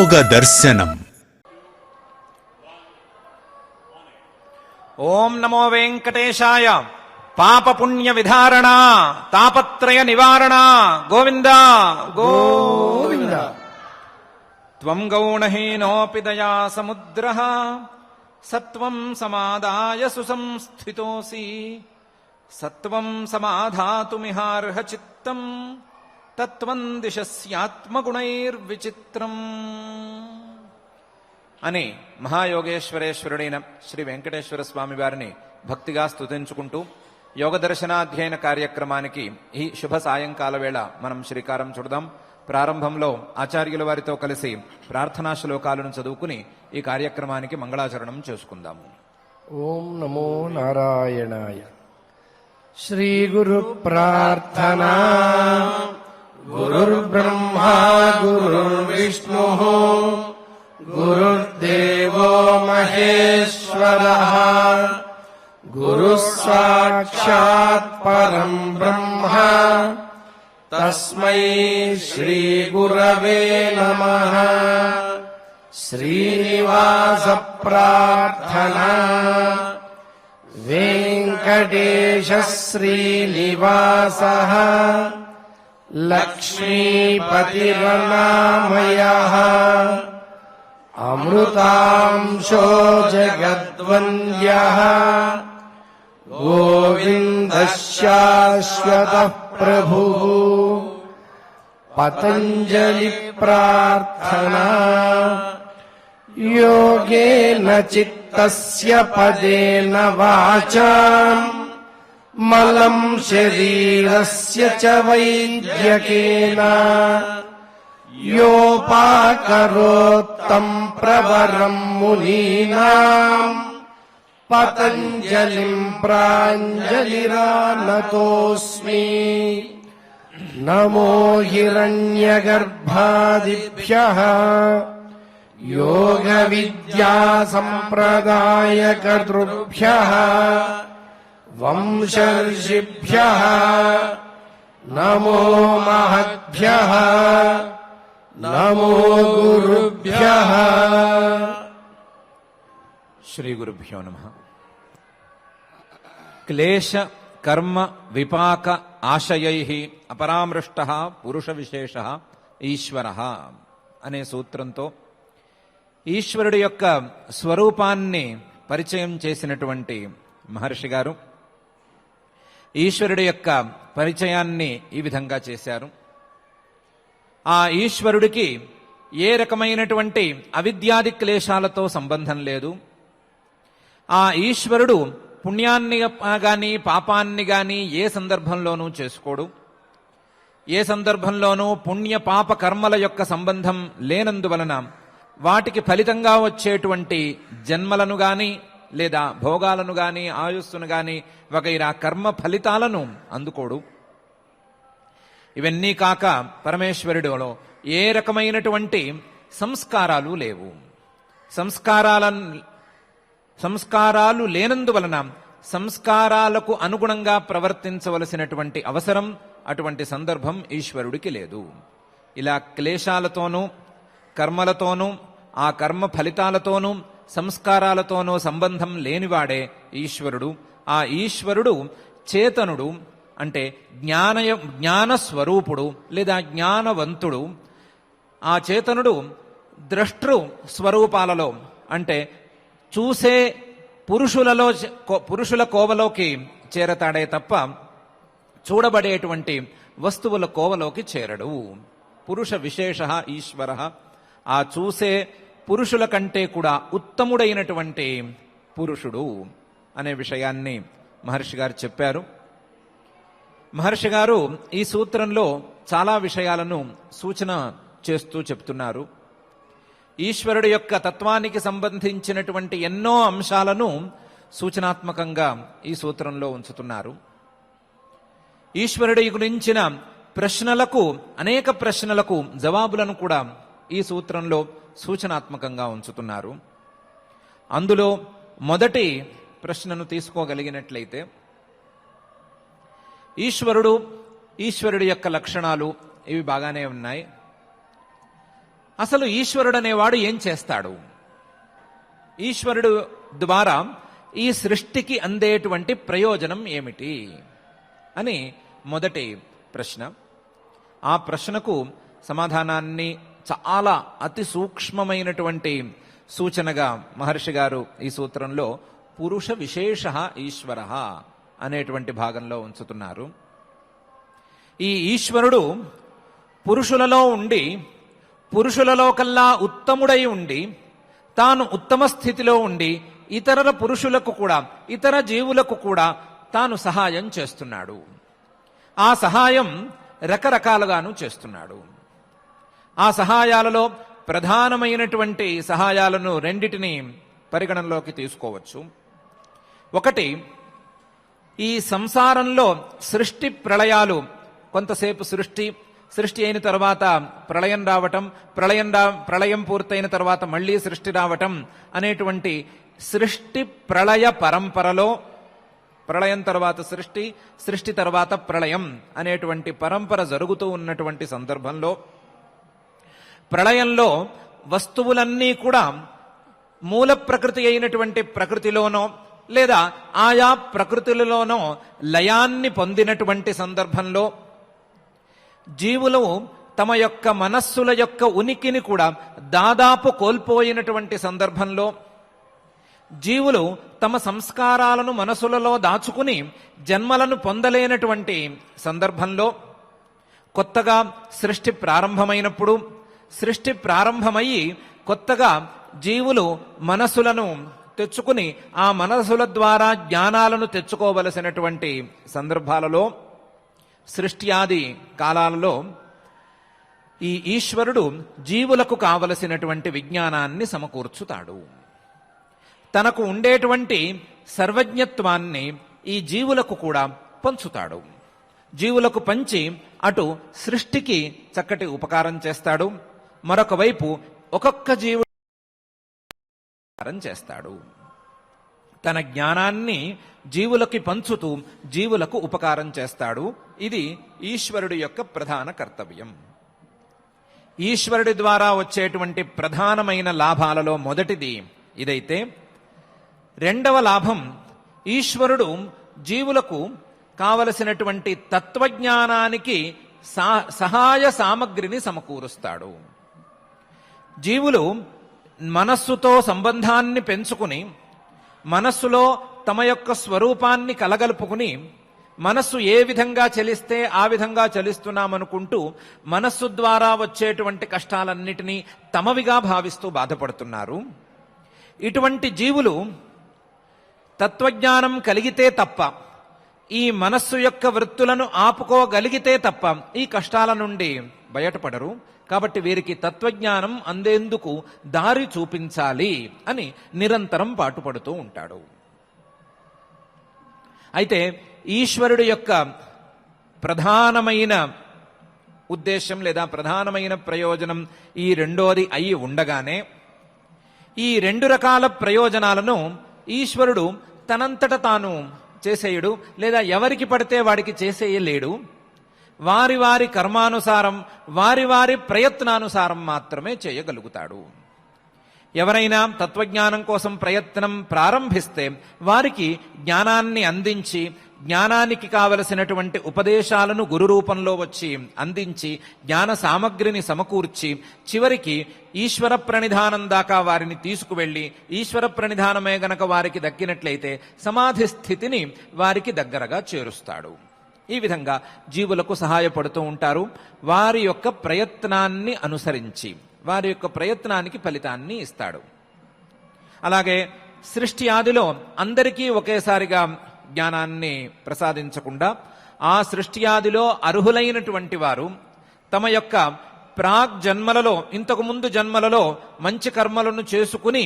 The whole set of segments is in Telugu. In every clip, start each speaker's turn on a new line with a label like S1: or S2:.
S1: యోగ దర్శనం.
S2: ఓం నమో వెంకటేశాయ. పాప పుణ్య విధారణ, తాపత్రయ నివారణ. గోవింద గోవింద. త్వం గౌణహీనోపి దయా సముద్రః, సత్వం సమాదాయ సుసంస్థితోసి. సత్వం సమాధాతుమిహార్హ చిత్తం, తత్వం దిశస్యాత్మగుణైర్విచిత్రం అని మహాయోగేశ్వరేశ్వరుడైన శ్రీ వెంకటేశ్వర స్వామి వారిని భక్తిగా స్తుతించుకుంటూ యోగ దర్శనాధ్యయన కార్యక్రమానికి ఈ శుభ సాయంకాల వేళ మనం శ్రీకారం చుడదాం. ప్రారంభంలో ఆచార్యుల వారితో కలిసి ప్రార్థనా శ్లోకాలను చదువుకుని ఈ కార్యక్రమానికి మంగళాచరణం చేసుకుందాము.
S3: ఓం నమో నారాయణాయ. శ్రీ గురు ప్రార్థనా. గురుర్బ్రహ్మా గురుర్విష్ణు గురుర్దేవో మహేశ్వరః. గురుః సాక్షాత్ పరం బ్రహ్మ. తస్మై శ్రీ గురవే నమః. శ్రీనివాస ప్రార్థనా. వెంకటేశ శ్రీనివాసః లక్ష్మీపతిర్నామయః. అమృతాంశో జగద్వంద్యః. గోవిందః శాశ్వతః ప్రభుః. పతంజలి ప్రార్థనా. యోగేన చిత్తస్య పదేన వాచా మలం శరీరస్య చ వైద్యకేన యోపాకరోత్తం ప్రవరం మునీనాం పతంజలిం ప్రాంజలిరానతోస్మి. నమో హిరణ్యగర్భాదిభ్యః యోగ విద్యా సంప్రదాయకర్తృభ్యః వంశర్షిభ్యః నమో మహద్భ్యః. నమో గురుభ్యః.
S2: శ్రీ గురుభ్యో నమః. క్లేశ కర్మ విపాక ఆశయైః అపరామృష్టః పురుష విశేషః ఈశ్వరః అనే సూత్రంతో ఈశ్వరుడి యొక్క స్వరూపాన్ని పరిచయం చేసినటువంటి మహర్షి గారు ఈశ్వరుడి యొక్క పరిచయాన్ని ఈ విధంగా చేశారు. ఆ ఈశ్వరుడికి ఏ రకమైనటువంటి అవిద్యాది క్లేశాలతో సంబంధం లేదు. ఆ ఈశ్వరుడు పుణ్యాన్ని గాని పాపాన్ని గాని ఏ సందర్భంలోనూ చేసుకోడు. ఏ సందర్భంలోనూ పుణ్య పాప కర్మల యొక్క సంబంధం లేనందువలన వాటికి ఫలితంగా వచ్చేటువంటి జన్మలను గాని లేదా భోగాలను గాని ఆయుస్సును గాని వగైరా కర్మ ఫలితాలను అందుకోడు. ఇవన్నీ కాక పరమేశ్వరుడిలో ఏ రకమైనటువంటి సంస్కారాలు లేవు. సంస్కారాలు లేనందువలన సంస్కారాలకు అనుగుణంగా ప్రవర్తించవలసినటువంటి అవసరం, అటువంటి సందర్భం ఈశ్వరుడికి లేదు. ఇలా క్లేశాలతోనూ కర్మలతోనూ ఆ కర్మ ఫలితాలతోనూ సంస్కారాలతోనూ సంబంధం లేనివాడే ఈశ్వరుడు. ఆ ఈశ్వరుడు చేతనుడు, అంటే జ్ఞానస్వరూపుడు లేదా జ్ఞానవంతుడు. ఆ చేతనుడు ద్రష్టృ స్వరూపాలలో, అంటే చూసే పురుషుల కోవలోకి చేరతాడే తప్ప చూడబడేటువంటి వస్తువుల కోవలోకి చేరడు. పురుష విశేష ఈశ్వర. ఆ చూసే పురుషుల కంటే కూడా ఉత్తముడైనటువంటి పురుషుడు అనే విషయాన్ని మహర్షి గారు చెప్పారు. మహర్షి గారు ఈ సూత్రంలో చాలా విషయాలను సూచన చేస్తూ చెప్తున్నారు. ఈశ్వరుడి యొక్క తత్వానికి సంబంధించినటువంటి ఎన్నో అంశాలను సూచనాత్మకంగా ఈ సూత్రంలో ఉంచుతున్నారు. ఈశ్వరుడి గురించిన ప్రశ్నలకు, అనేక ప్రశ్నలకు జవాబులను కూడా ఈ సూత్రంలో సూచనాత్మకంగా ఉంచుతున్నారు. అందులో మొదటి ప్రశ్నను తీసుకోగలిగినట్లయితే, ఈశ్వరుడి యొక్క లక్షణాలు ఇవి బాగానే ఉన్నాయి. అసలు ఈశ్వరుడు అనేవాడు ఏం చేస్తాడు? ఈశ్వరుడు ద్వారా ఈ సృష్టికి అందేటువంటి ప్రయోజనం ఏమిటి అని మొదటి ప్రశ్న. ఆ ప్రశ్నకు సమాధానాన్ని చాలా అతి సూక్ష్మమైనటువంటి సూచనగా మహర్షి గారు ఈ సూత్రంలో పురుష విశేష ఈశ్వర అనేటువంటి భాగంలో ఉంచుతున్నారు. ఈ ఈశ్వరుడు పురుషులలో ఉండి, పురుషులలో కల్లా ఉత్తముడై ఉండి, తాను ఉత్తమ స్థితిలో ఉండి ఇతర పురుషులకు కూడా, ఇతర జీవులకు కూడా తాను సహాయం చేస్తున్నాడు. ఆ సహాయం రకరకాలుగాను చేస్తున్నాడు. ఆ సహాయాలలో ప్రధానమైనటువంటి సహాయాలను రెండిటిని పరిగణనలోకి తీసుకోవచ్చు. ఒకటి, ఈ సంసారంలో సృష్టి ప్రళయాలు, కొంతసేపు సృష్టి అయిన తర్వాత ప్రళయం రావటం, ప్రళయం పూర్తయిన తర్వాత మళ్ళీ సృష్టి రావటం అనేటువంటి సృష్టి ప్రళయ పరంపరలో, ప్రళయం తర్వాత సృష్టి తర్వాత ప్రళయం అనేటువంటి పరంపర జరుగుతూ ఉన్నటువంటి సందర్భంలో, ప్రళయంలో వస్తువులన్నీ కూడా మూల ప్రకృతి అయినటువంటి ప్రకృతిలోనో లేదా ఆయా ప్రకృతులలోనో లయాన్ని పొందినటువంటి సందర్భంలో, జీవులు తమ యొక్క మనస్సుల యొక్క ఉనికిని కూడా దాదాపు కోల్పోయినటువంటి సందర్భంలో, జీవులు తమ సంస్కారాలను మనసులలో దాచుకుని జన్మలను పొందలేనటువంటి సందర్భంలో, కొత్తగా సృష్టి ప్రారంభమైనప్పుడు, సృష్టి ప్రారంభమయ్యి కొత్తగా జీవులు మనసులను తెచ్చుకుని ఆ మనసుల ద్వారా జ్ఞానాలను తెచ్చుకోవలసినటువంటి సందర్భాలలో, సృష్టి ఆది కాలాలలో ఈ ఈశ్వరుడు జీవులకు కావలసినటువంటి విజ్ఞానాన్ని సమకూర్చుతాడు. తనకు ఉండేటువంటి సర్వజ్ఞత్వాన్ని ఈ జీవులకు కూడా పంచుతాడు. జీవులకు పంచి అటు సృష్టికి చక్కటి ఉపకారం చేస్తాడు, మరొక వైపు ఒక్కొక్క జీవుడు చేస్తాడు. తన జ్ఞానాన్ని జీవులకి పంచుతూ జీవులకు ఉపకారం చేస్తాడు. ఇది ఈశ్వరుడి యొక్క ప్రధాన కర్తవ్యం. ఈశ్వరుడి ద్వారా వచ్చేటువంటి ప్రధానమైన లాభాలలో మొదటిది ఇదైతే, రెండవ లాభం, ఈశ్వరుడు జీవులకు కావలసినటువంటి తత్వజ్ఞానానికి సహాయ సామగ్రిని సమకూరుస్తాడు. జీవులు మనస్సుతో సంబంధాన్ని పెంచుకుని, మనస్సులో తమ యొక్క స్వరూపాన్ని కలగలుపుకుని, మనస్సు ఏ విధంగా చలిస్తే ఆ విధంగా చలిస్తున్నామనుకుంటూ మనస్సు ద్వారా వచ్చేటువంటి కష్టాలన్నిటినీ తమవిగా భావిస్తూ బాధపడుతున్నారు. ఇటువంటి జీవులు తత్వజ్ఞానం కలిగితే తప్ప, ఈ మనస్సు యొక్క వృత్తులను ఆపుకోగలిగితే తప్ప ఈ కష్టాల నుండి బయటపడరు. కాబట్టి వీరికి తత్వజ్ఞానం అందేందుకు దారి చూపించాలి అని నిరంతరం పాటుపడుతూ ఉంటాడు. అయితే ఈశ్వరుడు యొక్క ప్రధానమైన ఉద్దేశం లేదా ప్రధానమైన ప్రయోజనం ఈ రెండోది అయి ఉండగానే, ఈ రెండు రకాల ప్రయోజనాలను ఈశ్వరుడు తనంతట తాను చేసేయడు, లేదా ఎవరికి పడితే వాడికి చేసేయలేడు. వారి వారి కర్మానుసారం, వారి వారి ప్రయత్నానుసారం మాత్రమే చేయగలుగుతాడు. ఎవరైనా తత్వజ్ఞానం కోసం ప్రయత్నం ప్రారంభిస్తే వారికి జ్ఞానాన్ని అందించి, జ్ఞానానికి కావలసినటువంటి ఉపదేశాలను గురు రూపంలో వచ్చి అందించి, జ్ఞాన సామగ్రిని సమకూర్చి, చివరికి ఈశ్వర ప్రణిధానం దాకా వారిని తీసుకువెళ్ళి, ఈశ్వర ప్రణిధానమే గనక వారికి దక్కినట్లయితే సమాధి స్థితిని వారికి దగ్గరగా చేరుస్తాడు. ఈ విధంగా జీవులకు సహాయపడుతూ ఉంటారు. వారి యొక్క ప్రయత్నాన్ని అనుసరించి వారి యొక్క ప్రయత్నానికి ఫలితాన్ని ఇస్తాడు. అలాగే సృష్టి ఆదిలో అందరికీ ఒకేసారిగా జ్ఞానాన్ని ప్రసాదించకుండా, ఆ సృష్టి ఆదిలో అర్హులైనటువంటి వారు తమ యొక్క ప్రాగ్ జన్మలలో, ఇంతకు ముందు జన్మలలో మంచి కర్మలను చేసుకుని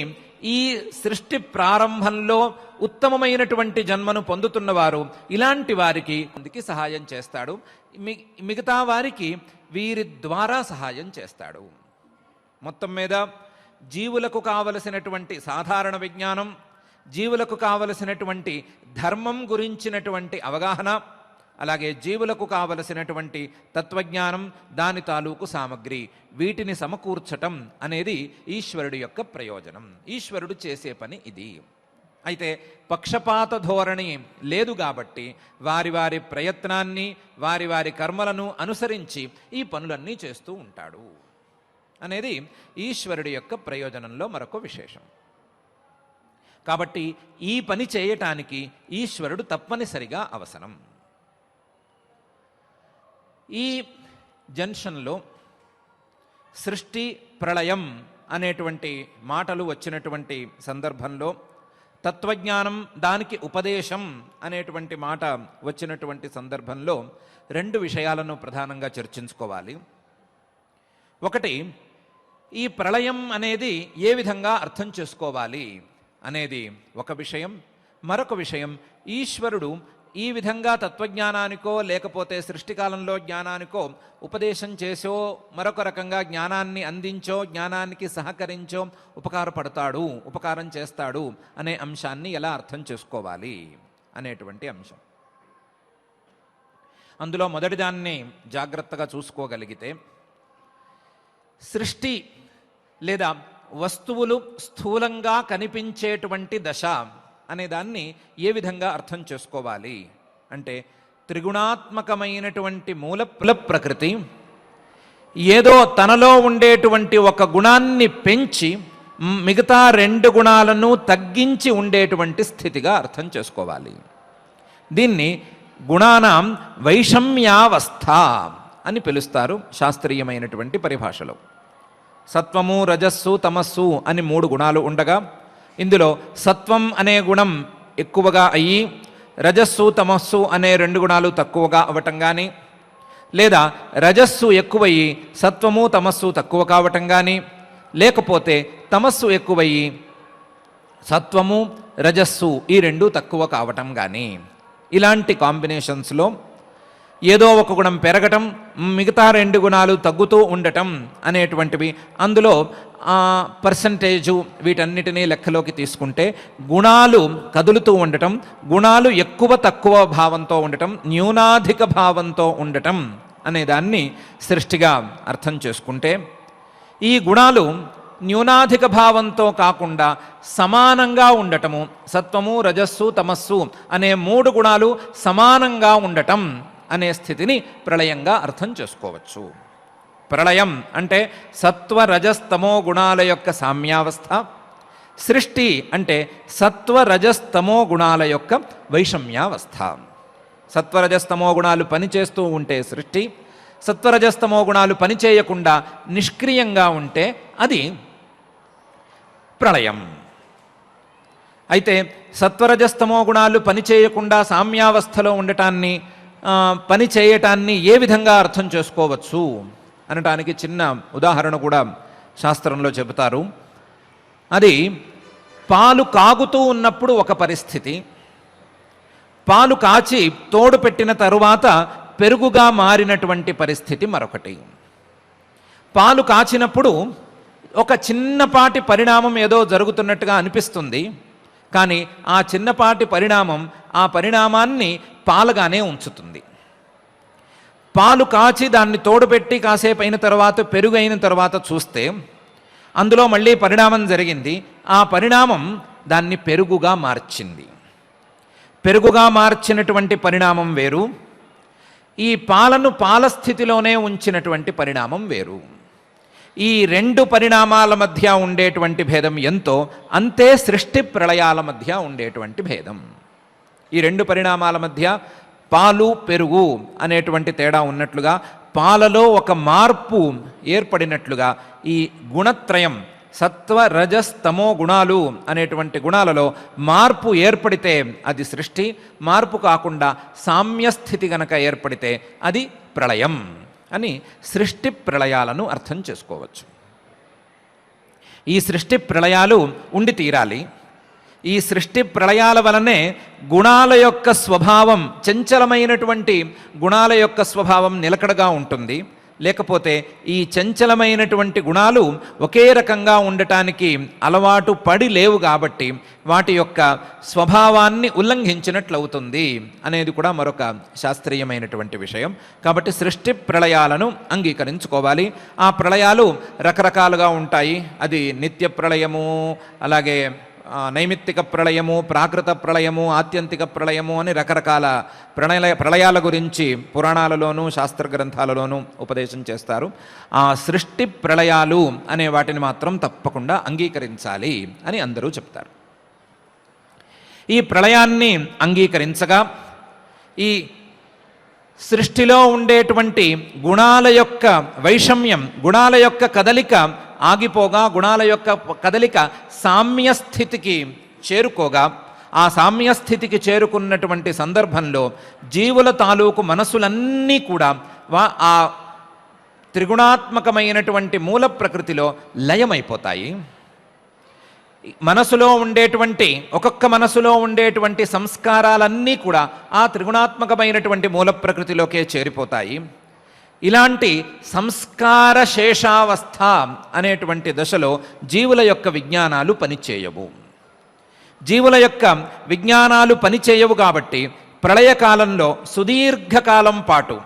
S2: ఈ సృష్టి ప్రారంభంలో ఉత్తమమైనటువంటి జన్మను పొందుతున్నవారు, ఇలాంటి వారికి సహాయం చేస్తాడు. మిగతా వారికి వీరి ద్వారా సహాయం చేస్తాడు. మొత్తం మీద జీవులకు కావలసినటువంటి సాధారణ విజ్ఞానం, జీవులకు కావలసినటువంటి ధర్మం గురించినటువంటి అవగాహన, అలాగే జీవులకు కావలసినటువంటి తత్వజ్ఞానం, దాని తాలూకు సామగ్రి, వీటిని సమకూర్చటం అనేది ఈశ్వరుడి యొక్క ప్రయోజనం. ఈశ్వరుడు చేసే పని ఇది. అయితే పక్షపాత ధోరణి లేదు కాబట్టి వారి వారి ప్రయత్నాన్ని, వారి వారి కర్మలను అనుసరించి ఈ పనులన్నీ చేస్తూ ఉంటాడు అనేది ఈశ్వరుడి యొక్క ప్రయోజనంలో మరొక విశేషం. కాబట్టి ఈ పని చేయటానికి ఈశ్వరుడు తప్పనిసరిగా అవసరం. ఈ జంక్షన్లో సృష్టి ప్రళయం అనేటువంటి మాటలు వచ్చినటువంటి సందర్భంలో, తత్వజ్ఞానం దానికి ఉపదేశం అనేటువంటి మాట వచ్చినటువంటి సందర్భంలో 2 విషయాలను ప్రధానంగా చర్చించుకోవాలి. ఒకటి, ఈ ప్రళయం అనేది ఏ విధంగా అర్థం చేసుకోవాలి అనేది ఒక విషయం. మరొక విషయం, ఈశ్వరుడు ఈ విధంగా తత్వజ్ఞానానికో లేకపోతే సృష్టికాలంలో జ్ఞానానికో ఉపదేశం చేసో, మరొక రకంగా జ్ఞానాన్ని అందించో, జ్ఞానానికి సహకరించో ఉపకారపడతాడు, ఉపకారం చేస్తాడు అనే అంశాన్ని ఎలా అర్థం చేసుకోవాలి అనేటువంటి అంశం. అందులో మొదటిదాన్ని జాగ్రత్తగా చూసుకోగలిగితే, సృష్టి లేదా వస్తువులు స్థూలంగా కనిపించేటువంటి దశ అనే దాన్ని ఏ విధంగా అర్థం చేసుకోవాలి అంటే, త్రిగుణాత్మకమైనటువంటి మూల ప్రకృతి ఏదో తనలో ఉండేటువంటి ఒక గుణాన్ని పెంచి మిగతా 2 గుణాలను తగ్గించి ఉండేటువంటి స్థితిగా అర్థం చేసుకోవాలి. దీన్ని గుణానాం వైషమ్యావస్థ అని పిలుస్తారు శాస్త్రీయమైనటువంటి పరిభాషలో. సత్వము, రజస్సు, తమస్సు అని 3 గుణాలు ఉండగా, ఇందులో సత్వం అనే గుణం ఎక్కువగా అయ్యి రజస్సు, తమస్సు అనే 2 గుణాలు తక్కువగా అవటం కానీ, లేదా రజస్సు ఎక్కువయ్యి సత్వము, తమస్సు తక్కువ కావటం కానీ, లేకపోతే తమస్సు ఎక్కువయ్యి సత్వము, రజస్సు ఈ 2 తక్కువ కావటం కానీ, ఇలాంటి కాంబినేషన్స్లో ఏదో ఒక గుణం పెరగటం, మిగతా 2 గుణాలు తగ్గుతూ ఉండటం అనేటువంటివి, అందులో పర్సంటేజు వీటన్నిటినీ లెక్కలోకి తీసుకుంటే గుణాలు కదులుతూ ఉండటం, గుణాలు ఎక్కువ తక్కువ భావంతో ఉండటం, న్యూనాధిక భావంతో ఉండటం అనేదాన్ని సృష్టిగా అర్థం చేసుకుంటే, ఈ గుణాలు న్యూనాధిక భావంతో కాకుండా సమానంగా ఉండటము, సత్వము, రజస్సు, తమస్సు అనే 3 గుణాలు సమానంగా ఉండటం అనే స్థితిని ప్రళయంగా అర్థం చేసుకోవచ్చు. ప్రళయం అంటే సత్వ రజస్తమో గుణాల యొక్క సామ్యావస్థ, సృష్టి అంటే సత్వ రజస్తమో గుణాల యొక్క వైషమ్యావస్థ. సత్వరజస్తమో గుణాలు పనిచేస్తూ ఉంటే సృష్టి, సత్వరజస్తమో గుణాలు పనిచేయకుండా నిష్క్రియంగా ఉంటే అది ప్రళయం. అయితే సత్వరజస్తమో గుణాలు పనిచేయకుండా సామ్యావస్థలో ఉండటాన్ని, పని చేయటాన్ని ఏ విధంగా అర్థం చేసుకోవచ్చు అనటానికి చిన్న ఉదాహరణ కూడా శాస్త్రంలో చెబుతారు. అది పాలు కాగుతూ ఉన్నప్పుడు ఒక పరిస్థితి, పాలు కాచి తోడు పెట్టిన తరువాత పెరుగుగా మారినటువంటి పరిస్థితి మరొకటి. పాలు కాచినప్పుడు ఒక చిన్నపాటి పరిణామం ఏదో జరుగుతున్నట్టుగా అనిపిస్తుంది, కానీ ఆ చిన్నపాటి పరిణామం ఆ పరిణామాన్ని పాలుగానే ఉంచుతుంది. పాలు కాచి దాన్ని తోడుపెట్టి కాసేపు అయిన తర్వాత, పెరుగు అయిన తర్వాత చూస్తే అందులో మళ్ళీ పరిణామం జరిగింది. ఆ పరిణామం దాన్ని పెరుగుగా మార్చింది. పెరుగుగా మార్చినటువంటి పరిణామం వేరు, ఈ పాలను పాల స్థితిలోనే ఉంచినటువంటి పరిణామం వేరు. ఈ 2 పరిణామాల మధ్య ఉండేటువంటి భేదం ఎంతో, అంతే సృష్టి ప్రళయాల మధ్య ఉండేటువంటి భేదం. ఈ 2 పరిణామాల మధ్య పాలు, పెరుగు అనేటువంటి తేడా ఉన్నట్లుగా, పాలలో ఒక మార్పు ఏర్పడినట్లుగా ఈ గుణత్రయం సత్వ రజస్తమో గుణాలు అనేటువంటి గుణాలలో మార్పు ఏర్పడితే అది సృష్టి, మార్పు కాకుండా సామ్యస్థితి గనక ఏర్పడితే అది ప్రళయం అని సృష్టి ప్రళయాలను అర్థం చేసుకోవచ్చు. ఈ సృష్టి ప్రళయాలు ఉండి తీరాలి. ఈ సృష్టి ప్రళయాల వలనే గుణాల యొక్క స్వభావం, చంచలమైనటువంటి గుణాల యొక్క స్వభావం నిలకడగా ఉంటుంది. లేకపోతే ఈ చంచలమైనటువంటి గుణాలు ఒకే రకంగా ఉండటానికి అలవాటు పడి లేవు కాబట్టి వాటి యొక్క స్వభావాన్ని ఉల్లంఘించినట్లవుతుంది అనేది కూడా మరొక శాస్త్రీయమైనటువంటి విషయం. కాబట్టి సృష్టి ప్రళయాలను అంగీకరించుకోవాలి. ఆ ప్రళయాలు రకరకాలుగా ఉంటాయి. అది నిత్య ప్రళయము, అలాగే నైమిత్తిక ప్రళయము, ప్రాకృత ప్రళయము, ఆత్యంతిక ప్రళయము అని రకరకాల ప్రళయాల గురించి పురాణాలలోనూ శాస్త్ర గ్రంథాలలోనూ ఉపదేశం చేస్తారు. ఆ సృష్టి ప్రళయాలు అనే వాటిని మాత్రం తప్పకుండా అంగీకరించాలి అని అందరూ చెప్తారు. ఈ ప్రళయాన్ని అంగీకరించగా ఈ సృష్టిలో ఉండేటువంటి గుణాల యొక్క వైషమ్యం, గుణాల యొక్క కదలిక ఆగిపోగా, గుణాల యొక్క కదలిక సామ్యస్థితికి చేరుకోగా, ఆ సామ్యస్థితికి చేరుకున్నటువంటి సందర్భంలో జీవుల తాలూకు మనసులన్నీ కూడా ఆ త్రిగుణాత్మకమైనటువంటి మూల ప్రకృతిలో లయమైపోతాయి. మనసులో ఉండేటువంటి ఒక్కొక్క మనసులో ఉండేటువంటి సంస్కారాలన్నీ కూడా ఆ త్రిగుణాత్మకమైనటువంటి మూల ప్రకృతిలోకే చేరిపోతాయి. ఇలాంటి సంస్కార శేషావస్థ అనేటువంటి దశలో జీవుల యొక్క విజ్ఞానాలు పనిచేయవు. జీవుల యొక్క విజ్ఞానాలు పనిచేయవు కాబట్టి ప్రళయకాలంలో సుదీర్ఘకాలం పాటు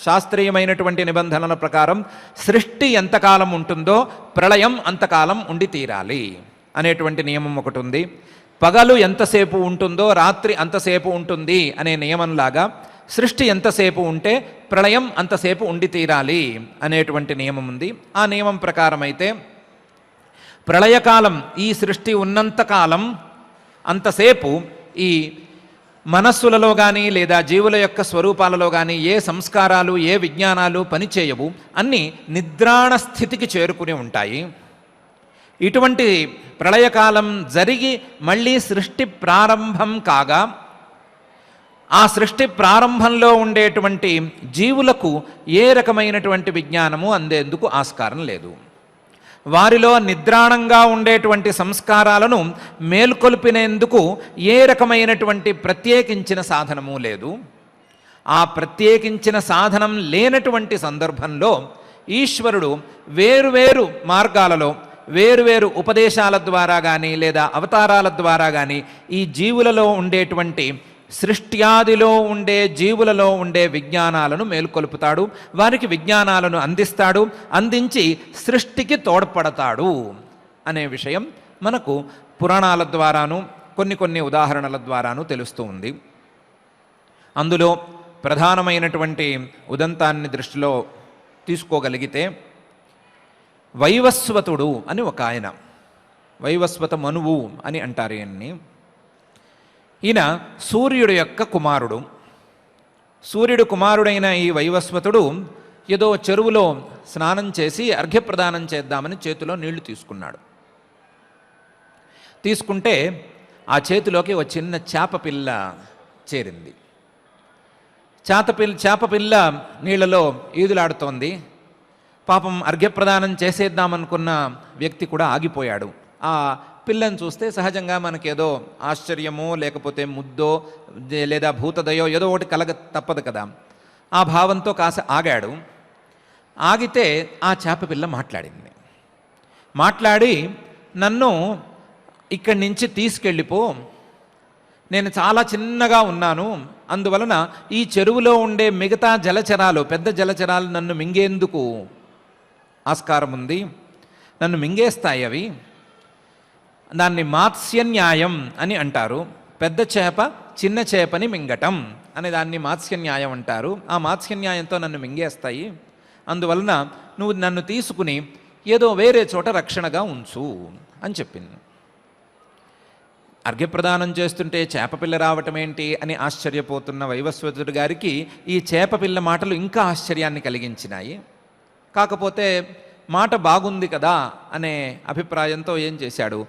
S2: శాస్త్రీయమైనటువంటి నిబంధనల ప్రకారం సృష్టి ఎంతకాలం ఉంటుందో ప్రళయం అంతకాలం ఉండి తీరాలి అనేటువంటి నియమం ఒకటి ఉంది. పగలు ఎంతసేపు ఉంటుందో రాత్రి అంతసేపు ఉంటుంది అనే నియమంలాగా సృష్టి ఎంతసేపు ఉంటే ప్రళయం అంతసేపు ఉండి తీరాలి అనేటువంటి నియమం ఉంది. ఆ నియమం ప్రకారం అయితే ప్రళయకాలం ఈ సృష్టి ఉన్నంతకాలం అంతసేపు ఈ మనస్సులలో కానీ లేదా జీవుల యొక్క స్వరూపాలలో కానీ ఏ సంస్కారాలు ఏ విజ్ఞానాలు పనిచేయవు, అన్నీ నిద్రాణ స్థితికి చేరుకుని ఉంటాయి. ఇటువంటి ప్రళయకాలం జరిగి మళ్ళీ సృష్టి ప్రారంభం కాగా ఆ సృష్టి ప్రారంభంలో ఉండేటువంటి జీవులకు ఏ రకమైనటువంటి విజ్ఞానము అందేందుకు ఆస్కారం లేదు. వారిలో నిద్రాణంగా ఉండేటువంటి సంస్కారాలను మేల్కొల్పినేందుకు ఏ రకమైనటువంటి ప్రత్యేకించిన సాధనము లేదు. ఆ ప్రత్యేకించిన సాధనం లేనటువంటి సందర్భంలో ఈశ్వరుడు వేరువేరు మార్గాలలో వేరువేరు ఉపదేశాల ద్వారా కానీ లేదా అవతారాల ద్వారా కానీ ఈ జీవులలో ఉండేటువంటి సృష్ట్యాదిలో ఉండే జీవులలో ఉండే విజ్ఞానాలను మేల్కొల్పుతాడు. వారికి విజ్ఞానాలను అందిస్తాడు. అందించి సృష్టికి తోడ్పడతాడు అనే విషయం మనకు పురాణాల ద్వారాను కొన్ని ఉదాహరణల ద్వారాను తెలుస్తూ ఉంది. అందులో ప్రధానమైనటువంటి ఉదంతాన్ని దృష్టిలో తీసుకోగలిగితే వైవస్వతుడు అని ఒక ఆయన, వైవస్వత మనువు అని అంటారు ఈయన్ని. ఈయన సూర్యుడు యొక్క కుమారుడు. సూర్యుడు కుమారుడైన ఈ వైవస్వతుడు ఏదో చెరువులో స్నానం చేసి అర్ఘ్యప్రదానం చేద్దామని చేతిలో నీళ్లు తీసుకున్నాడు. తీసుకుంటే ఆ చేతిలోకి ఒక చిన్న చేప పిల్ల చేరింది. చేప పిల్ల నీళ్లలో ఈదులాడుతోంది. పాపం అర్ఘ్యప్రదానం చేసేద్దామనుకున్న వ్యక్తి కూడా ఆగిపోయాడు. ఆ పిల్లని చూస్తే సహజంగా మనకేదో ఆశ్చర్యమో లేకపోతే ముద్దో లేదా భూతదయో ఏదో ఒకటి కలగ తప్పదు కదా. ఆ భావంతో కాస్త ఆగాడు. ఆగితే ఆ చేప పిల్ల మాట్లాడింది. మాట్లాడి, నన్ను ఇక్కడి నుంచి తీసుకెళ్ళిపో, నేను చాలా చిన్నగా ఉన్నాను, అందువలన ఈ చెరువులో ఉండే మిగతా జలచరాలు, పెద్ద జలచరాలు నన్ను మింగేందుకు ఆస్కారం ఉంది, నన్ను మింగేస్తాయి అవి. దాన్ని మాత్స్యన్యాయం అని అంటారు. పెద్ద చేప చిన్న చేపని మింగటం అనే దాన్ని మాత్స్యన్యాయం అంటారు. ఆ మాత్స్యన్యాయంతో నన్ను మింగేస్తాయి, అందువలన నువ్వు నన్ను తీసుకుని ఏదో వేరే చోట రక్షణగా ఉంచు అని చెప్పింది. అర్ఘ్యప్రదానం చేస్తుంటే చేపపిల్ల రావటం ఏంటి అని ఆశ్చర్యపోతున్న వైవస్వతుడి గారికి ఈ చేపపిల్ల మాటలు ఇంకా ఆశ్చర్యాన్ని కలిగించినాయి. కాకపోతే మాట బాగుంది కదా అనే అభిప్రాయంతో ఏం చేశాడు,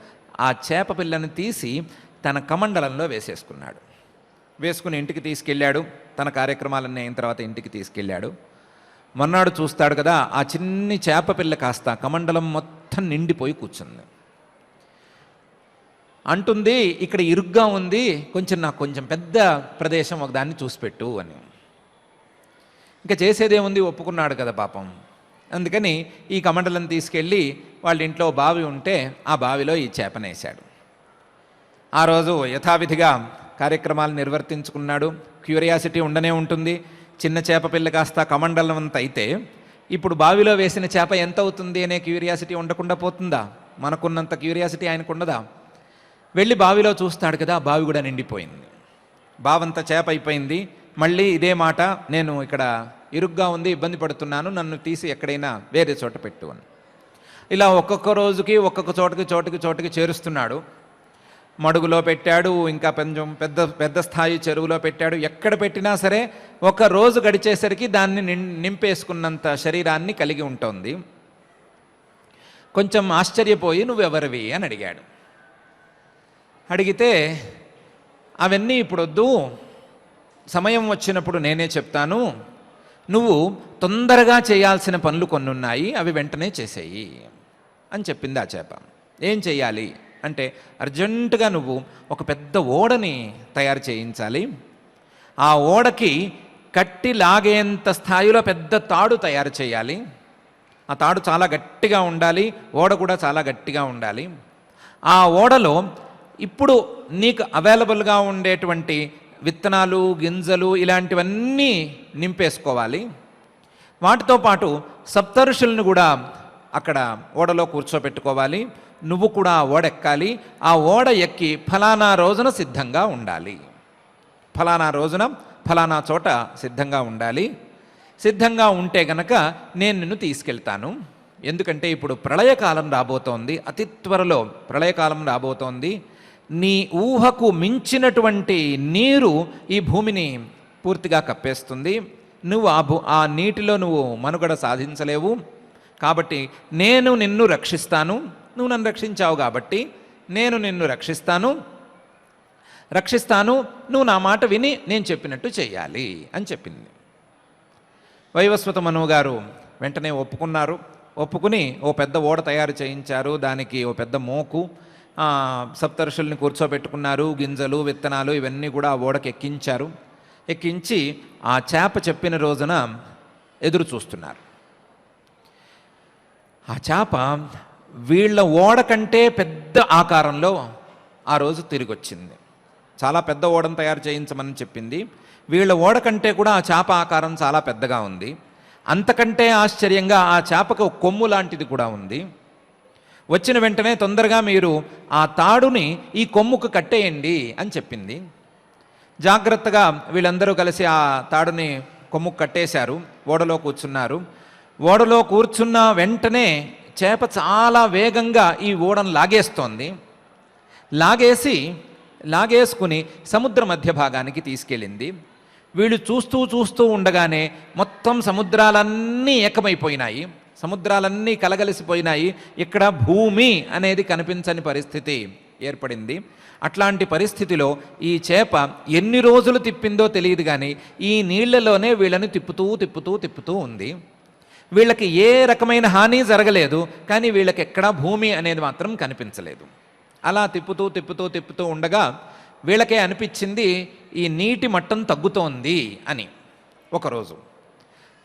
S2: ఆ చేపపిల్లని తీసి తన కమండలంలో వేసేసుకున్నాడు. వేసుకుని ఇంటికి తీసుకెళ్ళాడు. తన కార్యక్రమాలన్నీ అయిన తర్వాత ఇంటికి తీసుకెళ్ళాడు. మొన్నాడు చూస్తాడు కదా, ఆ చిన్ని చేపపిల్ల కాస్త కమండలం మొత్తం నిండిపోయి కూర్చుంది. అంటుంది, ఇక్కడ ఇరుగ్గా ఉంది, నాకు కొంచెం పెద్ద ప్రదేశం ఒకదాన్ని చూసిపెట్టు అని. ఇంకా చేసేదేముంది, ఒప్పుకున్నాడు కదా పాపం. అందుకని ఈ కమండలం తీసుకెళ్ళి వాళ్ళ ఇంట్లో బావి ఉంటే ఆ బావిలో ఈ చేపనేశాడు. ఆ రోజు యథావిధిగా కార్యక్రమాలు నిర్వర్తించుకున్నాడు. క్యూరియాసిటీ ఉండనే ఉంటుంది. చిన్న చేప పిల్ల కాస్త కమండలం అంత అయితే ఇప్పుడు బావిలో వేసిన చేప ఎంత అవుతుంది అనే క్యూరియాసిటీ ఉండకుండా పోతుందా? మనకున్నంత క్యూరియాసిటీ ఆయనకు ఉండదా? వెళ్ళి బావిలో చూస్తాడు కదా, బావి కూడా నిండిపోయింది. బావంతా చేప అయిపోయింది. మళ్ళీ ఇదే మాట, నేను ఇక్కడ ఇరుగ్గా ఉంది, ఇబ్బంది పడుతున్నాను, నన్ను తీసి ఎక్కడైనా వేరే చోట పెట్టు అని. ఇలా ఒక్కొక్క రోజుకి ఒక్కొక్క చోటుకి చేరుస్తున్నాడు. మడుగులో పెట్టాడు, ఇంకా కొంచెం పెద్ద స్థాయి చెరువులో పెట్టాడు. ఎక్కడ పెట్టినా సరే ఒక రోజు గడిచేసరికి దాన్ని నింపేసుకున్నంత శరీరాన్ని కలిగి ఉంటుంది. కొంచెం ఆశ్చర్యపోయి నువ్వెవరివి అని అడిగాడు. అడిగితే అవన్నీ ఇప్పుడు వద్దు, సమయం వచ్చినప్పుడు నేనే చెప్తాను, నువ్వు తొందరగా చేయాల్సిన పనులు కొన్ని ఉన్నాయి, అవి వెంటనే చేసేయి అని చెప్పింది ఆ చేప. ఏం చెయ్యాలి అంటే, అర్జెంటుగా నువ్వు ఒక పెద్ద ఓడని తయారు చేయించాలి. ఆ ఓడకి కట్టి లాగేంత స్థాయిలో పెద్ద తాడు తయారు చేయాలి. ఆ తాడు చాలా గట్టిగా ఉండాలి, ఓడ కూడా చాలా గట్టిగా ఉండాలి. ఆ ఓడలో ఇప్పుడు నీకు అవైలబుల్గా ఉండేటువంటి విత్తనాలు, గింజలు ఇలాంటివన్నీ నింపేసుకోవాలి. వాటితో పాటు సప్తఋషులను కూడా అక్కడ ఓడలో కూర్చోబెట్టుకోవాలి. నువ్వు కూడా ఆ ఓడ ఎక్కాలి. ఆ ఓడ ఎక్కి ఫలానా రోజున సిద్ధంగా ఉండాలి. ఫలానా రోజున ఫలానా చోట సిద్ధంగా ఉండాలి. సిద్ధంగా ఉంటే గనక నేను నిన్ను తీసుకెళ్తాను. ఎందుకంటే ఇప్పుడు ప్రళయకాలం రాబోతోంది, అతి త్వరలో ప్రళయకాలం రాబోతోంది. నీ ఊహకు మించినటువంటి నీరు ఈ భూమిని పూర్తిగా కప్పేస్తుంది. నువ్వు ఆ నీటిలో నువ్వు మనుగడ సాధించలేవు. కాబట్టి నేను నిన్ను రక్షిస్తాను. నువ్వు నన్ను రక్షించావు కాబట్టి నేను నిన్ను రక్షిస్తాను. నువ్వు నా మాట విని నేను చెప్పినట్టు చెయ్యాలి అని చెప్పింది. వైవస్వత మనువు గారు వెంటనే ఒప్పుకున్నారు. ఒప్పుకుని ఓ పెద్ద ఓడ తయారు చేయించారు. దానికి ఓ పెద్ద మోకు, సప్తఋషుల్ని కూర్చోబెట్టుకున్నారు. గింజలు, విత్తనాలు ఇవన్నీ కూడా ఆ ఓడకి ఎక్కించారు. ఎక్కించి ఆ చేప చెప్పిన రోజున ఎదురు చూస్తున్నారు. ఆ చేప వీళ్ళ ఓడ కంటే పెద్ద ఆకారంలో ఆ రోజు తిరిగి వచ్చింది. చాలా పెద్ద ఓడను తయారు చేయించమని చెప్పింది. వీళ్ళ ఓడ కంటే కూడా ఆ చేప ఆకారం చాలా పెద్దగా ఉంది. అంతకంటే ఆశ్చర్యంగా ఆ చేపకు కొమ్ము లాంటిది కూడా ఉంది. వచ్చిన వెంటనే తొందరగా మీరు ఆ తాడుని ఈ కొమ్ముకు కట్టేయండి అని చెప్పింది. జాగ్రత్తగా వీళ్ళందరూ కలిసి ఆ తాడుని కొమ్ముకు కట్టేశారు. ఓడలో కూర్చున్నారు. ఓడలో కూర్చున్న వెంటనే చేప చాలా వేగంగా ఈ ఓడను లాగేస్తోంది. లాగేసుకుని సముద్ర మధ్య భాగానికి తీసుకెళ్ళింది. వీళ్ళు చూస్తూ ఉండగానే మొత్తం సముద్రాలన్నీ ఏకమైపోయినాయి. సముద్రాలన్నీ కలగలిసిపోయినాయి. ఇక్కడ భూమి అనేది కనిపించని పరిస్థితి ఏర్పడింది. అట్లాంటి పరిస్థితిలో ఈ చేప ఎన్ని రోజులు తిప్పిందో తెలియదు, కానీ ఈ నీళ్లలోనే వీళ్ళని తిప్పుతూ ఉంది. వీళ్ళకి ఏ రకమైన హాని జరగలేదు, కానీ వీళ్ళకి ఎక్కడా భూమి అనేది మాత్రం కనిపించలేదు. అలా తిప్పుతూ ఉండగా వీళ్ళకే అనిపించింది ఈ నీటి మట్టం తగ్గుతోంది అని. ఒకరోజు